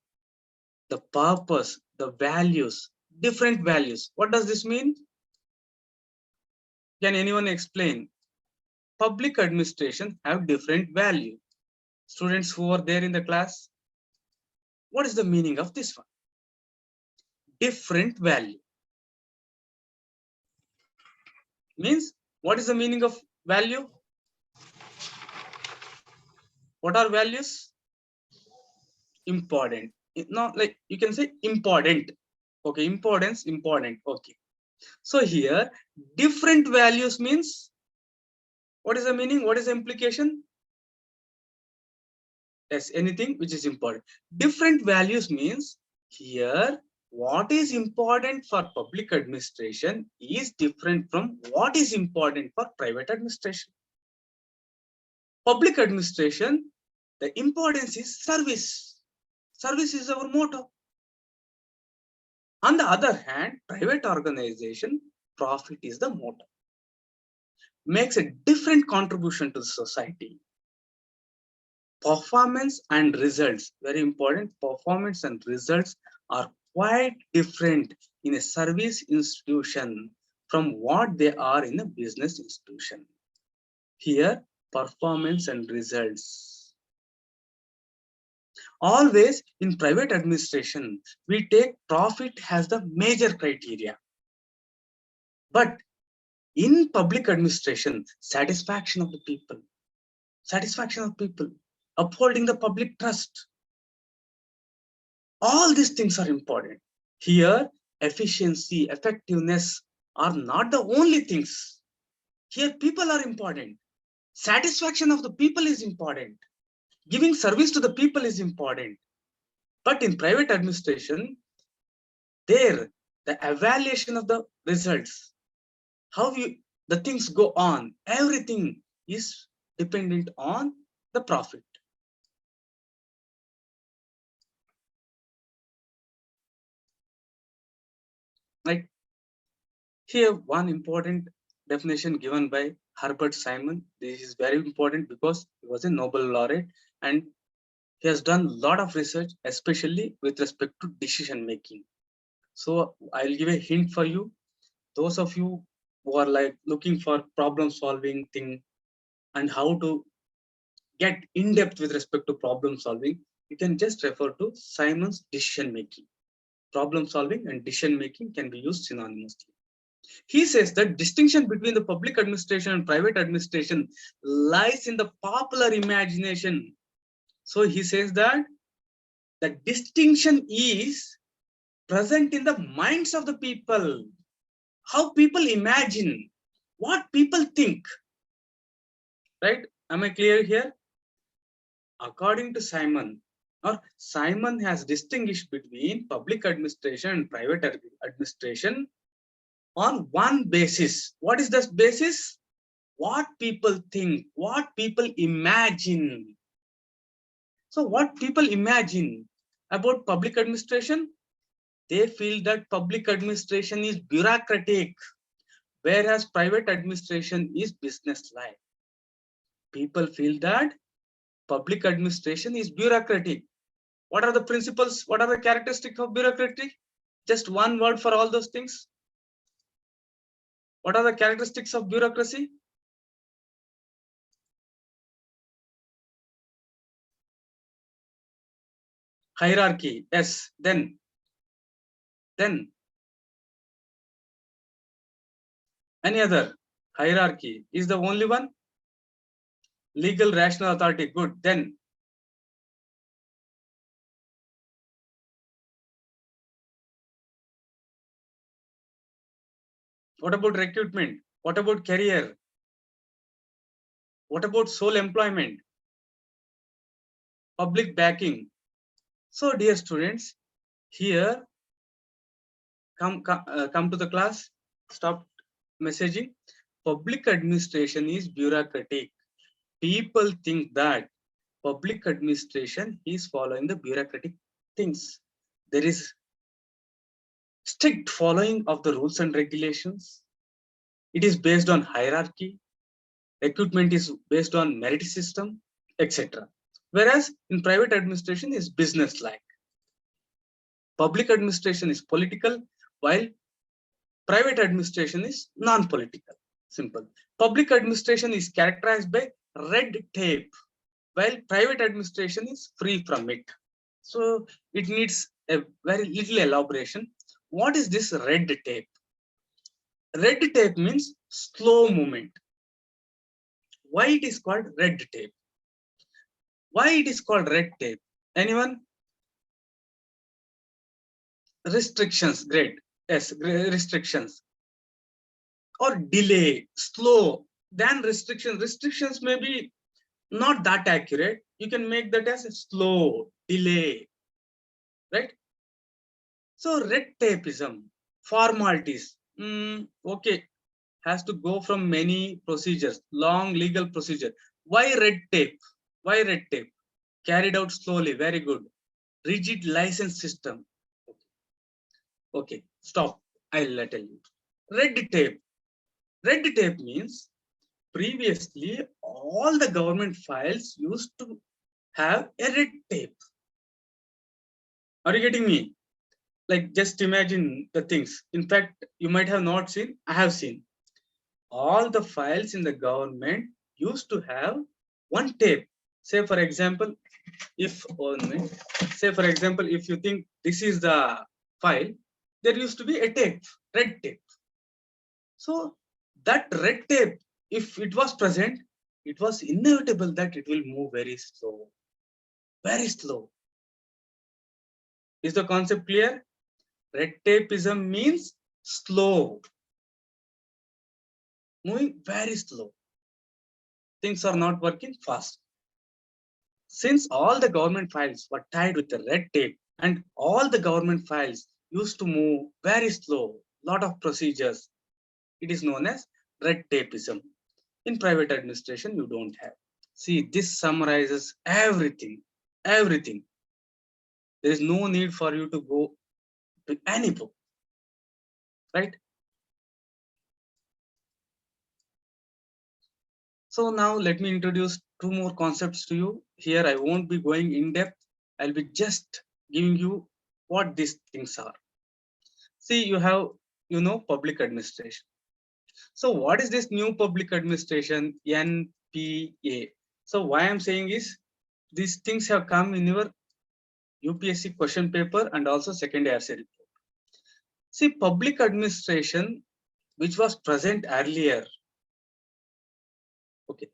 The purpose, the values, different values. What does this mean? Can anyone explain? Public administration have different value. Students who are there in the class, what is the meaning of this one? Different value. Means, what is the meaning of value? What are values? Important. Not like you can say important. Okay, importance, important. Okay. So here, different values means, what is the meaning? What is the implication? Yes, anything which is important. Different values means here, what is important for public administration is different from what is important for private administration. Public administration, the importance is service. Service is our motto. On the other hand, private organization, profit is the motto. Makes a different contribution to the society. Performance and results, very important. Performance and results are quite different in a service institution from what they are in a business institution. Here, performance and results. Always in private administration, we take profit as the major criteria. But in public administration, satisfaction of the people, upholding the public trust. All these things are important. Here, efficiency, effectiveness are not the only things. Here, people are important. Satisfaction of the people is important. Giving service to the people is important. But in private administration, there, the evaluation of the results, how the things go on, everything is dependent on the profit. Like here, one important definition given by Herbert Simon. This is very important because he was a Nobel laureate and he has done a lot of research, especially with respect to decision making. So I'll give a hint for you. Those of you who are like looking for problem solving thing and how to get in depth with respect to problem solving, you can just refer to Simon's decision making. Problem solving and decision making can be used synonymously. He says that distinction between the public administration and private administration lies in the popular imagination. So he says that the distinction is present in the minds of the people. How people imagine, what people think. Right? Am I clear here? According to Simon, or Simon has distinguished between public administration and private administration on one basis. What is this basis? What people think, what people imagine. So what people imagine about public administration? They feel that public administration is bureaucratic, whereas private administration is business-like. People feel that public administration is bureaucratic. What are the principles? What are the characteristics of bureaucracy? Just one word for all those things. What are the characteristics of bureaucracy? Hierarchy. Yes. Then any other? Hierarchy is the only one. Legal rational authority. Good. Then what about recruitment? What about career? What about sole employment? Public backing. So dear students, here come to the class. Stop messaging. Public administration is bureaucratic. People think that public administration is following the bureaucratic things. There is strict following of the rules and regulations. It is based on hierarchy. Recruitment is based on merit system, etc. Whereas in private administration is business like. Public administration is political, while private administration is non-political. Simple. Public administration is characterized by red tape, while private administration is free from it. So it needs a very little elaboration. What is this red tape? Red tape means slow movement. Why it is called red tape? Why it is called red tape? Anyone? Restrictions, great. Yes, restrictions. Or delay, slow. Then restrictions. Restrictions may be not that accurate. You can make that as a slow, delay, right? So red tapeism, formalities. Okay, has to go from many procedures, long legal procedure. Why red tape? Why red tape? Carried out slowly, very good. Rigid license system. Okay, stop. I'll tell you. Red tape. Red tape means previously all the government files used to have a red tape. Are you getting me? Like just imagine the things. In fact, you might have not seen, I have seen. All the files in the government used to have one tape. Say for example, if you think this is the file, there used to be a tape, red tape. So that red tape, if it was present, it was inevitable that it will move very slow. Very slow. Is the concept clear? Red tapeism means slow. Moving very slow. Things are not working fast. Since all the government files were tied with the red tape and all the government files used to move very slow, lot of procedures, it is known as red tapeism. In private administration, you don't have. See, this summarizes everything. Everything. There is no need for you to go to any book, right? So now let me introduce two more concepts to you. Here I won't be going in depth. I'll be just giving you what these things are. See, you have, public administration. So what is this new public administration, NPA? So why I'm saying is these things have come in your UPSC question paper and also second RC report. See, public administration, which was present earlier. Okay.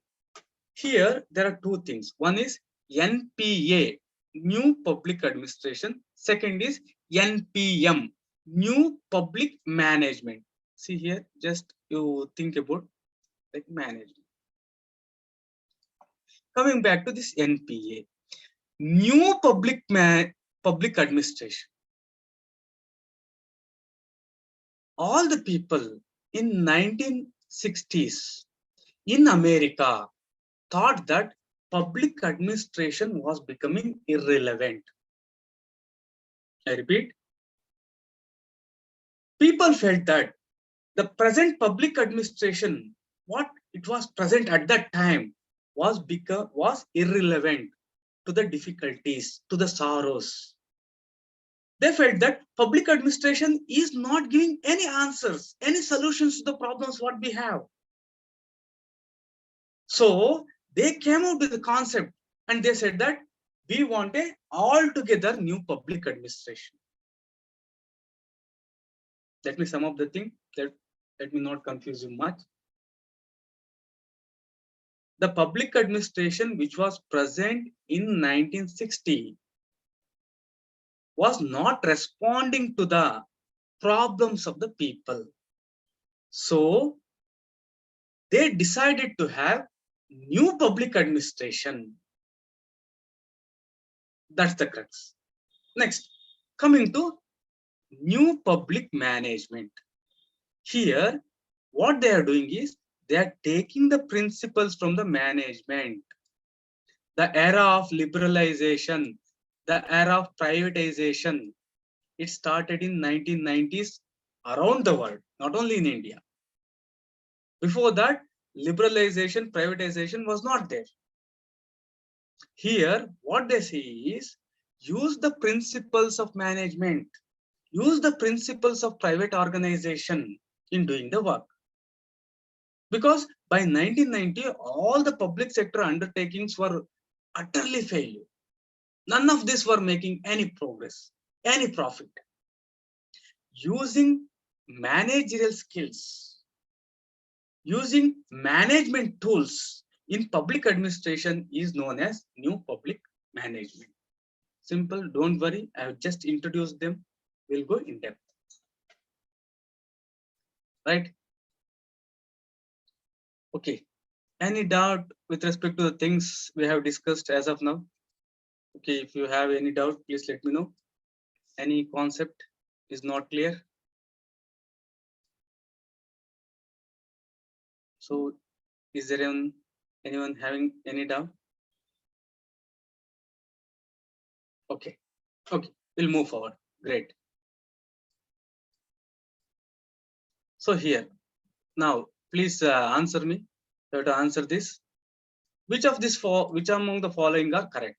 Here, there are two things. One is NPA, New Public Administration. Second is NPM, New Public Management. See here, just you think about like management. Coming back to this NPA, New Public Administration. All the people in 1960s in America thought that public administration was becoming irrelevant. I repeat, people felt that the present public administration, what it was present at that time, was irrelevant to the difficulties, to the sorrows. They felt that public administration is not giving any answers, any solutions to the problems what we have. So they came out with the concept and they said that we want a altogether new public administration. Let me sum up the thing. Let me not confuse you much. The public administration which was present in 1960 was not responding to the problems of the people. So they decided to have new public administration. That's the crux. Next, coming to new public management. Here, what they are doing is they are taking the principles from the management, the era of liberalization, the era of privatization. It started in 1990s around the world, not only in India. Before that, liberalization, privatization was not there. Here, what they say is use the principles of management, use the principles of private organization in doing the work. Because by 1990, all the public sector undertakings were utterly failure. None of this were making any progress, any profit. Using managerial skills, using management tools in public administration is known as new public management. Simple, don't worry, I have just introduced them. We'll go in depth. Right? Okay. Any doubt with respect to the things we have discussed as of now? Okay, if you have any doubt, please let me know. Any concept is not clear? So, is there anyone having any doubt? Okay, okay, we'll move forward. Great. So here, now, please answer me. You have to answer this. Which among the following are correct?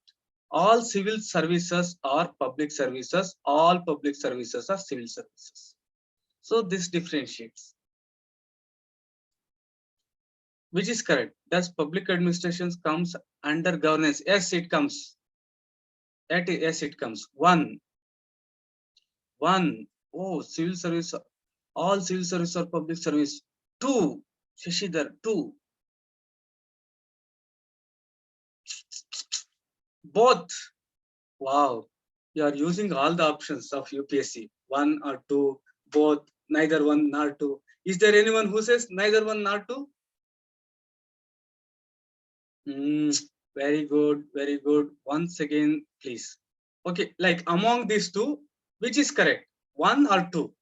All civil services are public services. All public services are civil services. So this differentiates. Which is correct? Does public administration comes under governance? Yes, it comes. Yes, it comes. One. Oh, civil service. All civil service are public service. Two. Shashidhar. Two. Both. Wow. You are using all the options of UPSC. One or two. Both. Neither one nor two. Is there anyone who says neither one nor two? Very good, very good. Once again, please. Okay, like among these two, which is correct? One or two?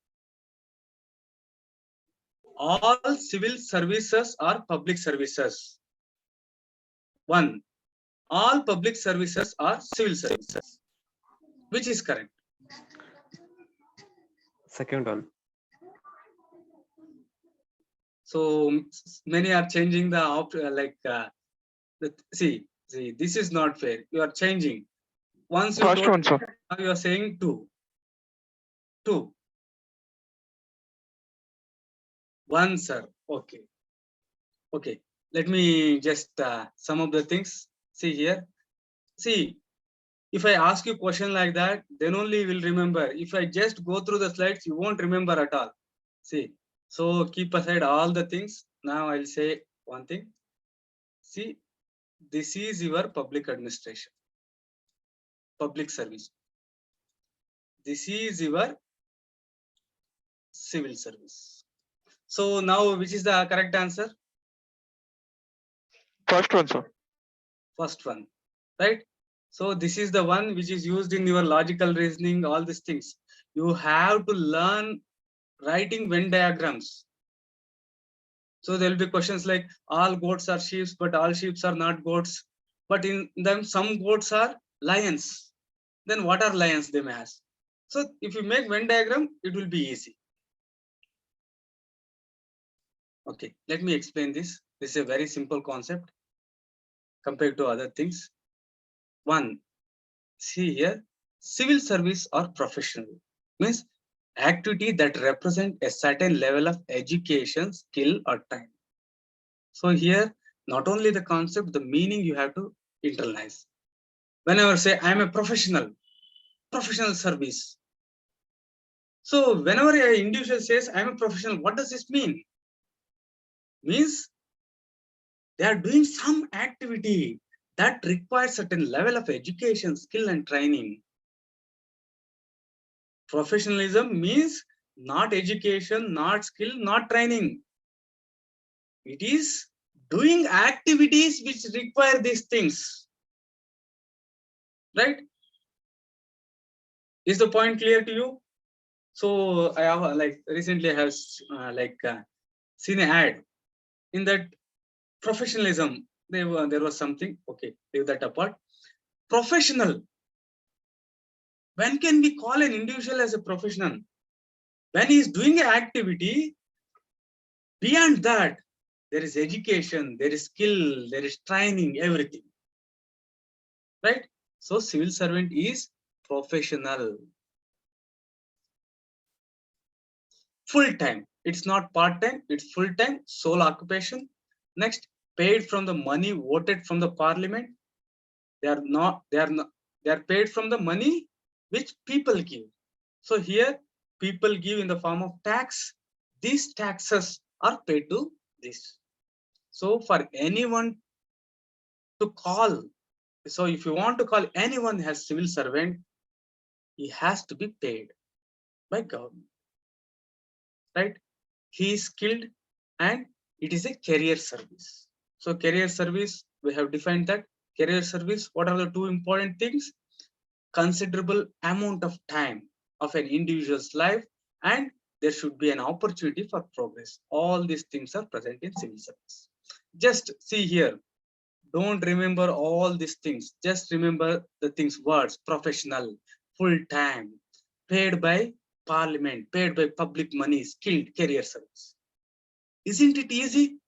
All civil services are public services. One. All public services are civil services. Which is correct? Second one. So many are changing the see, this is not fair. You are changing. Once you First told one, sir. now you are saying two. Two. One, sir. Okay. Okay. Let me just sum up the things. See here. See, if I ask you a question like that, then only you will remember. If I just go through the slides, you won't remember at all. See, so keep aside all the things. Now I'll say one thing. See, this is your public administration, public service. This is your civil service. So now, which is the correct answer? First one, sir. First one, right? So this is the one which is used in your logical reasoning, all these things. You have to learn writing Venn diagrams. So there will be questions like all goats are sheep, but all sheep are not goats. But in them, some goats are lions. Then what are lions, they may ask. So if you make Venn diagram, it will be easy. Okay, let me explain this. This is a very simple concept compared to other things. One, see here, civil service or professional means activity that represent a certain level of education, skill or time. So here, not only the concept, the meaning you have to internalize. Whenever say I am a professional service. So whenever an individual says I am a professional, what does this mean? Means they are doing some activity that requires certain level of education, skill and training. Professionalism means not education, not skill, not training. It is doing activities which require these things. Right? Is the point clear to you? So I have recently I have seen an ad in that professionalism. There was something. Okay, leave that apart. Professional. When can we call an individual as a professional? When he is doing an activity beyond that, there is education, there is skill, there is training, everything. Right? So civil servant is professional. Full-time. It's not part-time, it's full-time, sole occupation. Next, paid from the money voted from the parliament. They are paid from the money which people give. So here people give in the form of tax. These taxes are paid to this. So for anyone to call, so if you want to call anyone as civil servant, he has to be paid by government. Right? He is skilled and it is a career service. So career service, we have defined that career service. What are the two important things? Considerable amount of time of an individual's life, and there should be an opportunity for progress. All these things are present in civil service. Just see here. Don't remember all these things. Just remember the things, words, professional, full time, paid by parliament, paid by public money, skilled, career service. Isn't it easy?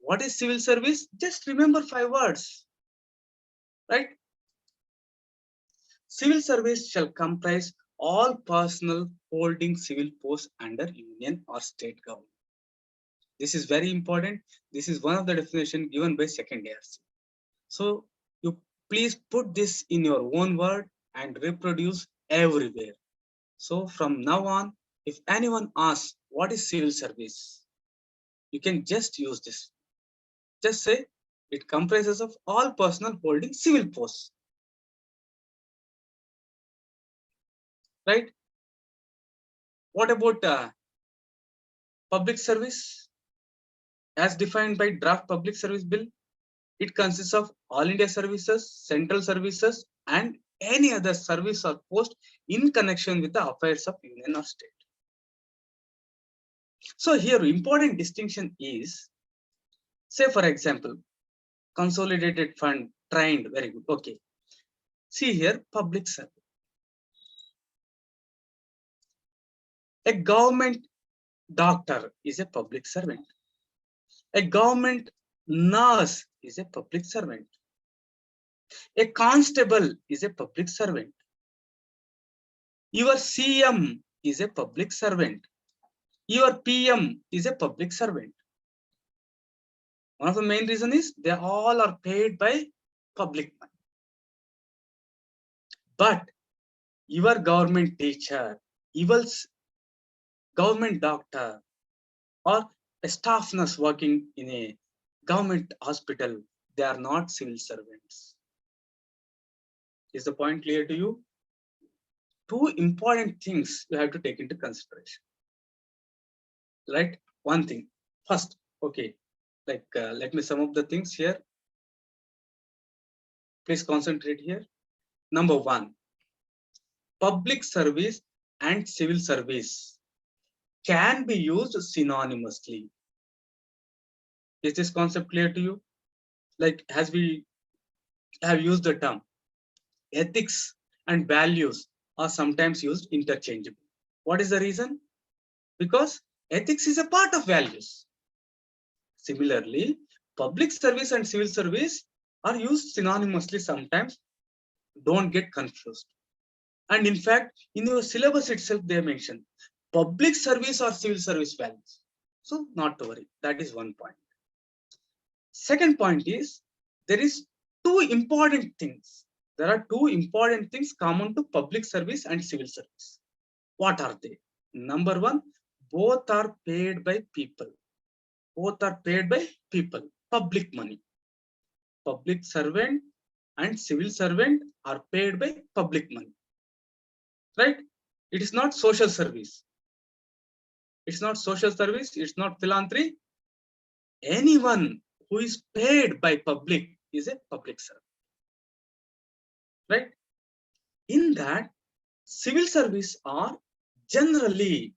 What is civil service? Just remember 5 words, right? Civil service shall comprise all personnel holding civil posts under union or state government. This is very important. This is one of the definition given by second ARC. So you please put this in your own word and reproduce everywhere. So from now on, if anyone asks what is civil service, you can just use this. Just say it comprises of all personnel holding civil posts. Right? What about public service? As defined by draft public service bill, it consists of all India services, central services, and any other service or post in connection with the affairs of union or state. So here important distinction is, say for example, consolidated fund, trained, very good, okay. See here, public service. A government doctor is a public servant. A government nurse is a public servant. A constable is a public servant. Your CM is a public servant. Your PM is a public servant. One of the main reasons is they all are paid by public money. But your government teacher, your government doctor, or a staff nurse working in a government hospital, they are not civil servants. Is the point clear to you? Two important things you have to take into consideration. Right? One thing. First, okay, like let me sum up the things here. Please concentrate here. Number one, public service and civil service can be used synonymously. Is this concept clear to you? Like, as we have used the term, ethics and values are sometimes used interchangeably. What is the reason? Because ethics is a part of values. Similarly, public service and civil service are used synonymously sometimes. Don't get confused. And in fact, in your syllabus itself, they mention public service or civil service values. So not to worry, that is one point. Second point is, there is two important things. There are two important things common to public service and civil service. What are they? Number one, both are paid by people. Both are paid by people, public money. Public servant and civil servant are paid by public money. Right? It is not social service. It's not social service. It's not philanthropy. Anyone who is paid by public is a public servant. Right? In that, civil service are generally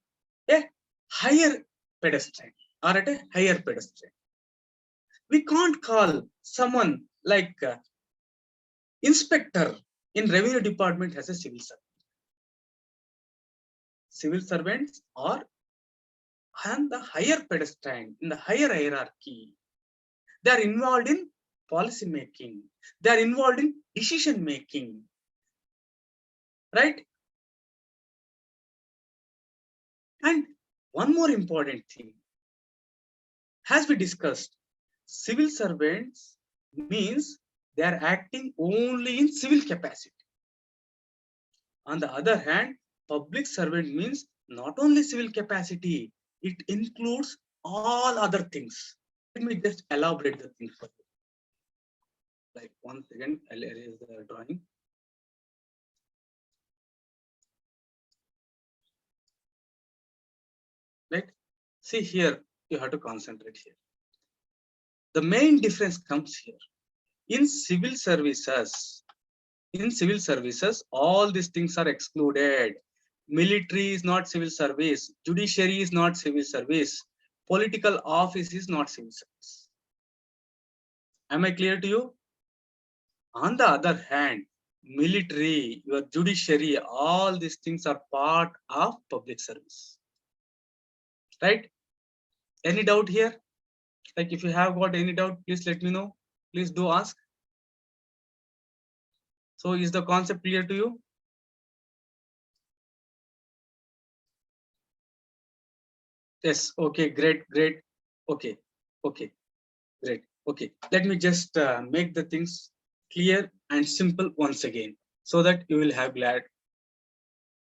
a higher pedestal or at a higher pedestal. We can't call someone like inspector in revenue department as a civil servant. Civil servants are on the higher pedestal, in the higher hierarchy. They are involved in policy making. They are involved in decision making. Right? And one more important thing, as we discussed, civil servants means they are acting only in civil capacity. On the other hand, public servant means not only civil capacity, it includes all other things. Let me just elaborate the thing for you. Like 1 second, I'll erase the drawing. Right? See here, you have to concentrate here. The main difference comes here. In civil services, all these things are excluded. Military is not civil service. Judiciary is not civil service. Political office is not civil service. Am I clear to you? On the other hand, military, your judiciary, all these things are part of public service. Right? Any doubt here? Like if you have got any doubt, please let me know. Please do ask. So is the concept clear to you? Yes. Okay. Great. Okay. Great. Okay. Let me just make the things clear and simple once again, so that you will have glad.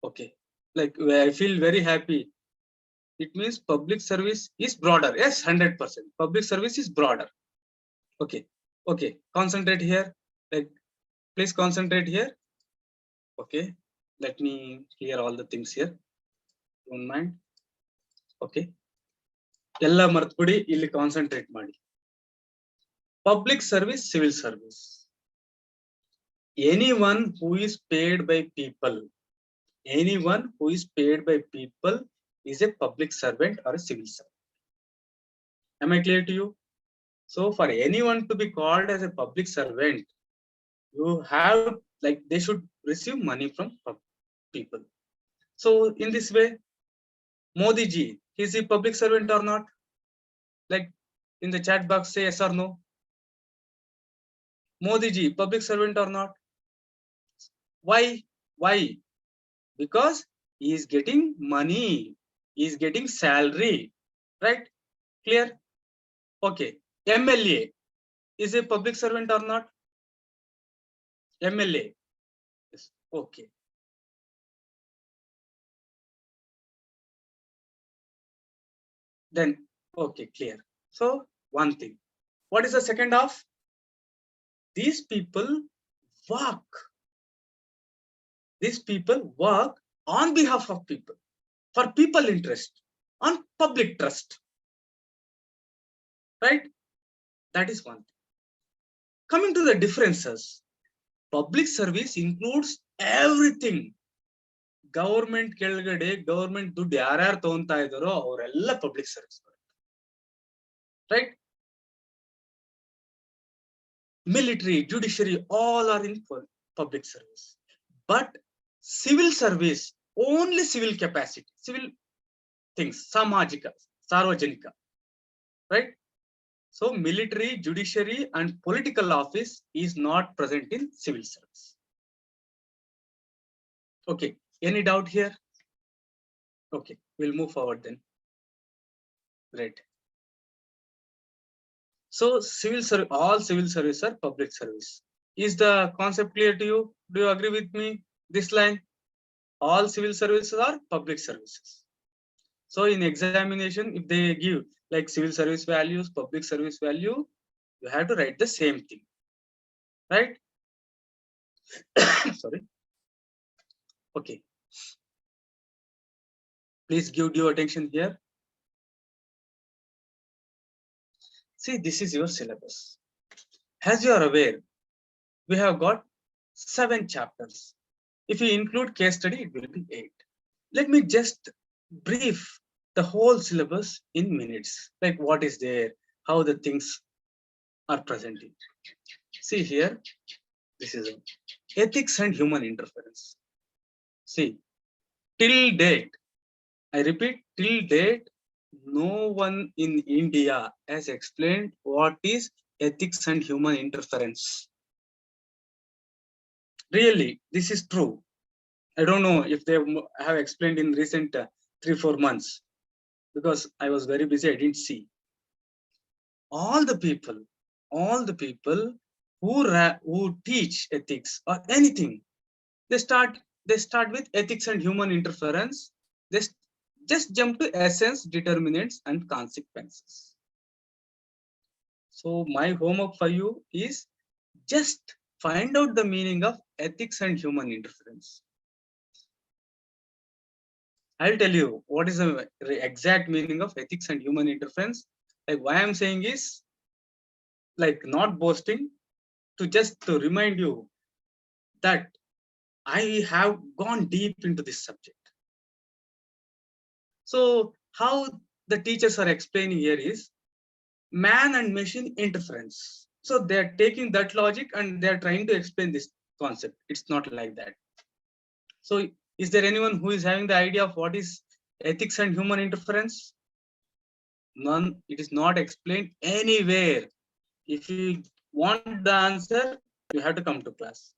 Okay. Like I feel very happy. It means public service is broader. Yes, 100%. Public service is broader. Okay. Concentrate here. Like, please concentrate here. Okay. Let me clear all the things here. Don't mind. Okay. ಎಲ್ಲ ಮರ್ತಬಿಡಿ, ಇಲ್ಲಿ concentrate ಮಾಡಿ. Public service, civil service. Anyone who is paid by people, is a public servant or a civil servant. Am I clear to you? So for anyone to be called as a public servant, you have, like, they should receive money from people. So in this way, Modi ji, is he public servant or not? Like in the chat box, say yes or no. Modi ji, public servant or not? Why? Because he is getting money, he is getting salary. Right? Clear? Okay. MLA, is a public servant or not? MLA. Yes. Okay. Then, okay, clear. So one thing. What is the second half? These people work. On behalf of people, for people interest, on public trust. Right? That is one thing. Coming to the differences, public service includes everything. Government ಕೆಳಗಡೆ government ದುಡ್ಡು ಯಾರ್ಯಾರು ತಗೊಂತಾ ಇದಾರೋ ಅವರೆಲ್ಲ public service. Right? Military, judiciary, all are in public service. But civil service, only civil capacity, civil things, samajika, sarvajanika. Right? So military, judiciary and political office is not present in civil service. Okay. Any doubt here? Okay, we'll move forward then. Great. So all civil service are public service. Is the concept clear to you? Do you agree with me? This line, all civil services are public services. So in examination, if they give like civil service values, public service value, you have to write the same thing. Right? Sorry. Okay. Please give due attention here. See, this is your syllabus. As you are aware, we have got 7 chapters. If you include case study, it will be 8. Let me just brief the whole syllabus in minutes. Like what is there, how the things are presented. See here, this is ethics and human interference. See, till date, I repeat, till date, no one in India has explained what is ethics and human interference. Really, this is true. I don't know if they have explained in recent 3-4 months, because I was very busy, I didn't see. All the people who teach ethics or anything, they start with ethics and human interference. They just jump to essence, determinants, and consequences. So my homework for you is just find out the meaning of ethics and human interference. I'll tell you what is the exact meaning of ethics and human interference. Like, why I'm saying is, like, not boasting, to remind you that I have gone deep into this subject. So how the teachers are explaining here is man and machine interference. So they're taking that logic and they're trying to explain this concept. It's not like that. So is there anyone who is having the idea of what is ethics and human interference? None. It is not explained anywhere. If you want the answer, you have to come to class,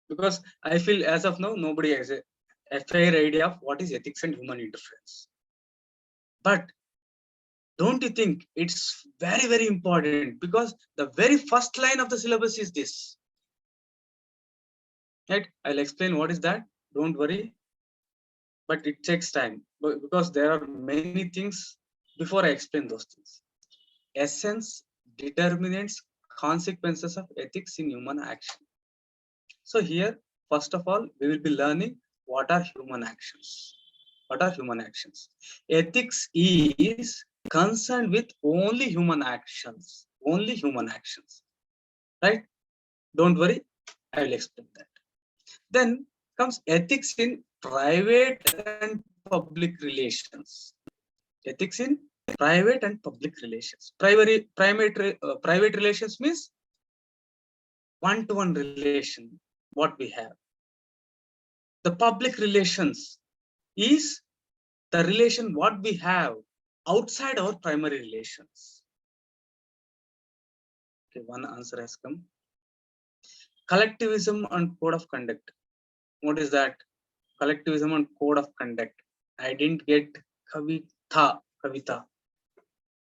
because I feel as of now nobody has a fair idea of what is ethics and human interference. But don't you think it's very, very important? Because the very first line of the syllabus is this, right? I'll explain what is that, don't worry, but it takes time, because there are many things before I explain those things. Essence, determinants, consequences of ethics in human action. So here, first of all, we will be learning what are human actions. What are human actions? Ethics is concerned with only human actions. Only human actions. Right? Don't worry, I will explain that. Then comes ethics in private and public relations. Ethics in private and public relations. Private relations means one-to-one relation, what we have. The public relations is the relation what we have outside our primary relations. Okay, one answer has come. Collectivism and code of conduct. What is that? Collectivism and code of conduct. I didn't get Kavita.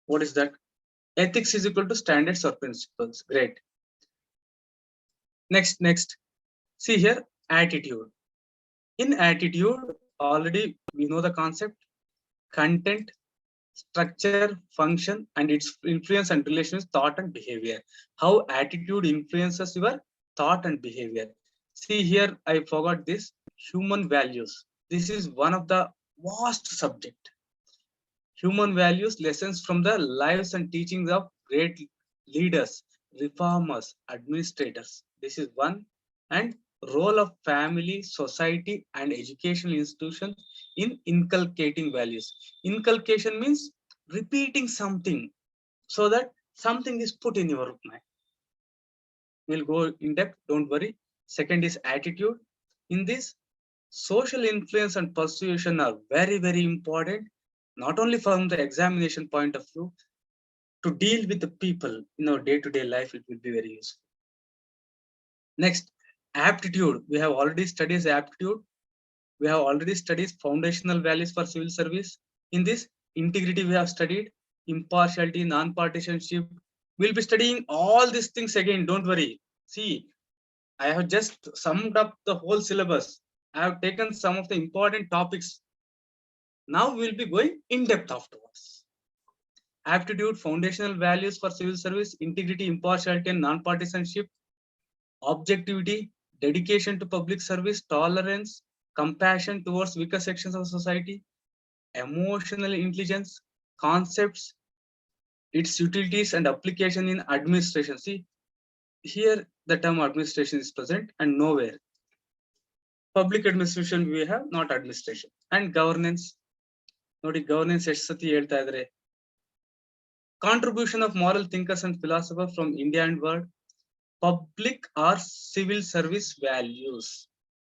What is that? Ethics is equal to standards or principles. Great. Next. See here, attitude. In attitude, already we know the concept: content, structure, function, and its influence and relations, thought and behavior. How attitude influences your thought and behavior. See here, I forgot this. Human values. This is one of the vast subject. Human values, lessons from the lives and teachings of great leaders, reformers, administrators. This is one. And role of family, society, and educational institutions in inculcating values. Inculcation means repeating something so that something is put in your mind. We'll go in depth, don't worry. Second is attitude. In this, social influence and persuasion are very, very important, not only from the examination point of view. To deal with the people in our day-to-day life, it will be very useful. Next, aptitude. We have already studied aptitude. We have already studied foundational values for civil service. In this, integrity we have studied, impartiality, non-partisanship. We'll be studying all these things again, don't worry. See, I have just summed up the whole syllabus. I have taken some of the important topics. Now we'll be going in depth afterwards. Aptitude, foundational values for civil service, integrity, impartiality, and non-partisanship, objectivity, dedication to public service, tolerance, compassion towards weaker sections of society, emotional intelligence, concepts, its utilities and application in administration. See, here the term administration is present and nowhere. Public administration we have, not administration. And governance. Nodi governance ಎಷ್ಟು ಸತಿ ಹೇಳ್ತಾ ಇದ್ದಾರೆ. Contribution of moral thinkers and philosophers from India and world. Public or civil service values.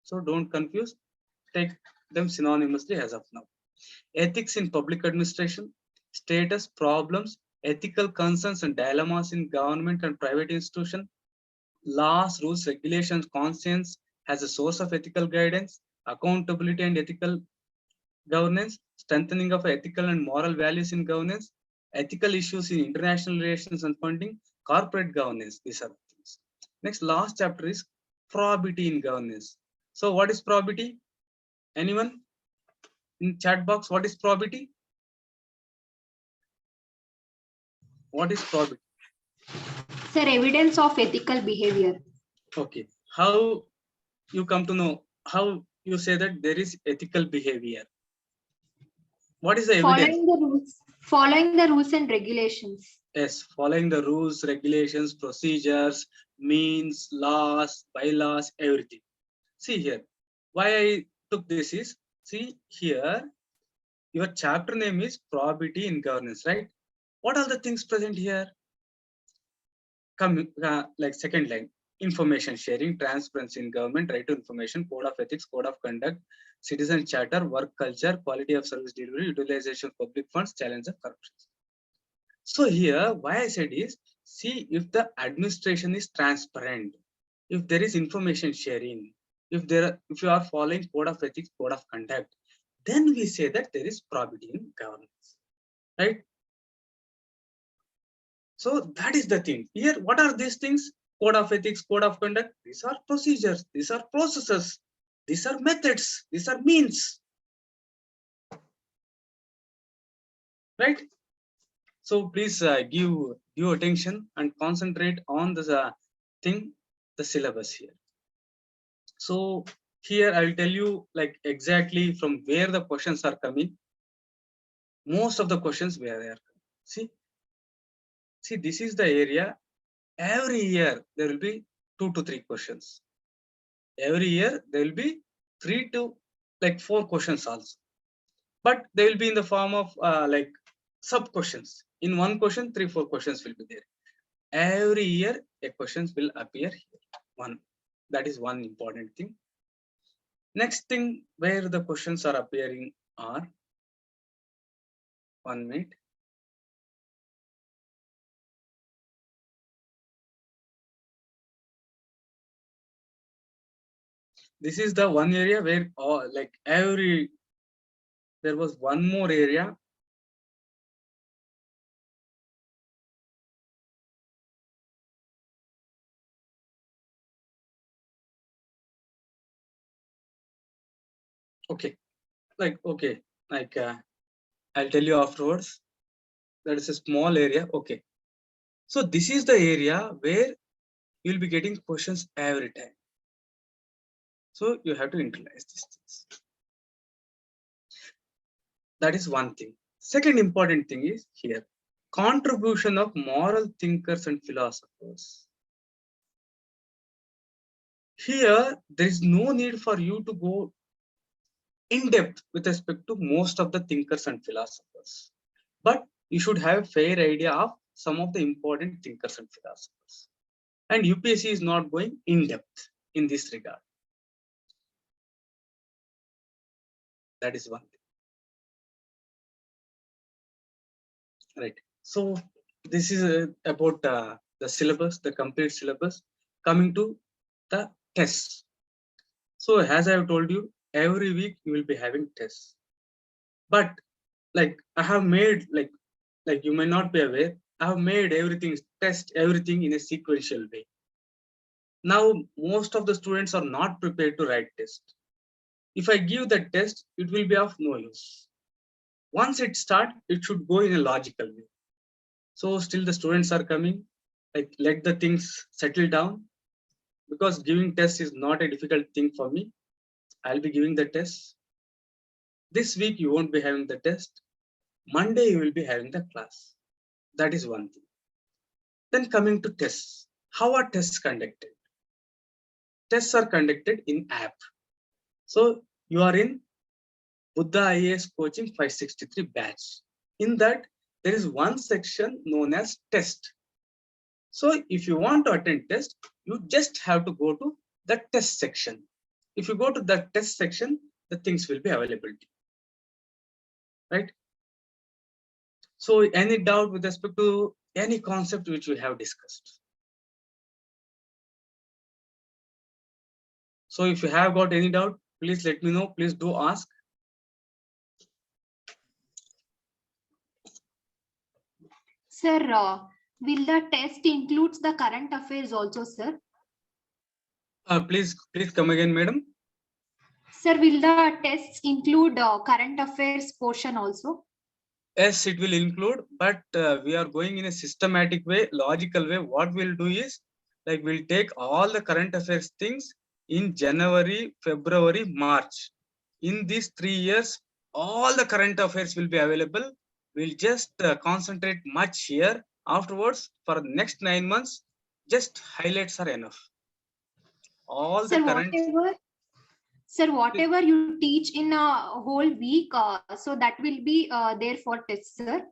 So don't confuse, take them synonymously as of now. Ethics in public administration, status, problems, ethical concerns and dilemmas in government and private institution, laws, rules, regulations, conscience as a source of ethical guidance, accountability and ethical governance, strengthening of ethical and moral values in governance, ethical issues in international relations and funding, corporate governance. These are the things. Next, last chapter is probity in governance. So, what is probity? Anyone in chat box? What is probity? What is probity? Sir, evidence of ethical behavior. Okay. How you come to know? How you say that there is ethical behavior? What is the evidence? Following the rules and regulations. Yes, following the rules, regulations, procedures, means, laws, bylaws, everything. See here, why I took this is, see here, your chapter name is probity in governance, right? What are the things present here? Come, like second line, information sharing, transparency in government, right to information, code of ethics, code of conduct, citizen charter, work culture, quality of service delivery, utilization of public funds, challenge of corruption. So here, why I said is, see if the administration is transparent, if there is information sharing, if you are following code of ethics, code of conduct, then we say that there is probity in governance, right? So that is the thing. Here, what are these things? Code of ethics, code of conduct. These are procedures. These are processes. These are methods. These are means, right? So please give attention and concentrate on this thing, the syllabus here. So here I will tell you like exactly from where the questions are coming. Most of the questions where they are coming. See, this is the area. Every year there will be 2 to 3 questions. Every year there will be 3 to like 4 questions also. But they will be in the form of like sub questions. In one question, 3-4 questions will be there. Every year a questions will appear here. One. That is one important thing. Next thing where the questions are appearing are, 1 minute. This is the one area where like there was one more area. Okay, like I'll tell you afterwards. That is a small area. Okay, so this is the area where you'll be getting questions every time. So you have to internalize these things. That is one thing. Second important thing is here, contribution of moral thinkers and philosophers. Here, there is no need for you to go in depth with respect to most of the thinkers and philosophers, but you should have a fair idea of some of the important thinkers and philosophers. And UPSC is not going in depth in this regard. That is one thing. Right. So this is about the syllabus, the complete syllabus. Coming to the tests. So as I have told you, every week you will be having tests. But like I have made like you may not be aware, I have made test everything in a sequential way. Now most of the students are not prepared to write test. If I give the test, it will be of no use. Once it starts, it should go in a logical way. So still the students are coming, like let the things settle down, because giving test is not a difficult thing for me. I'll be giving the test. This week you won't be having the test. Monday you will be having the class. That is one thing. Then coming to tests. How are tests conducted? Tests are conducted in app. So you are in Buddha IAS coaching 563 batch. In that there is one section known as test. So if you want to attend test, you just have to go to the test section. If you go to the test section, the things will be available, right? So any doubt with respect to any concept which we have discussed? So if you have got any doubt, please let me know. Please do ask. Sir, will the test includes the current affairs also, sir? Please come again, madam. Sir, will the tests include current affairs portion also? Yes, it will include, but we are going in a systematic way, logical way. What we'll do is, like, we'll take all the current affairs things in January, February, March. In these 3 years, all the current affairs will be available. We'll just concentrate much here. Afterwards, for the next 9 months, just highlights are enough. All Sir, the current. whatever you teach in a whole week, so that will be there for test, sir.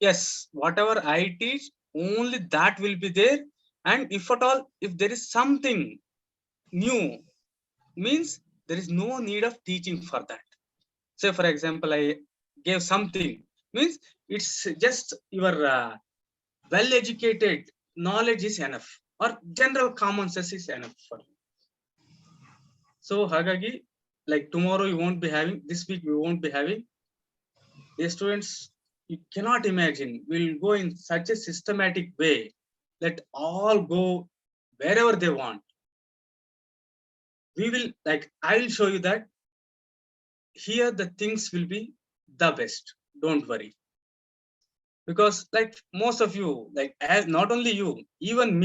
Yes, whatever I teach, only that will be there. And if at all, if there is something new, means there is no need of teaching for that. Say, for example, I gave something, means it's just your well-educated knowledge is enough, or general common sense is enough for you. So, Hagagi, like tomorrow you won't be having, this week we won't be having. The students, you cannot imagine, will go in such a systematic way. Let all go wherever they want. We will, like, I will show you that here the things will be the best. Don't worry. Because like most of you, like as not only you, even me,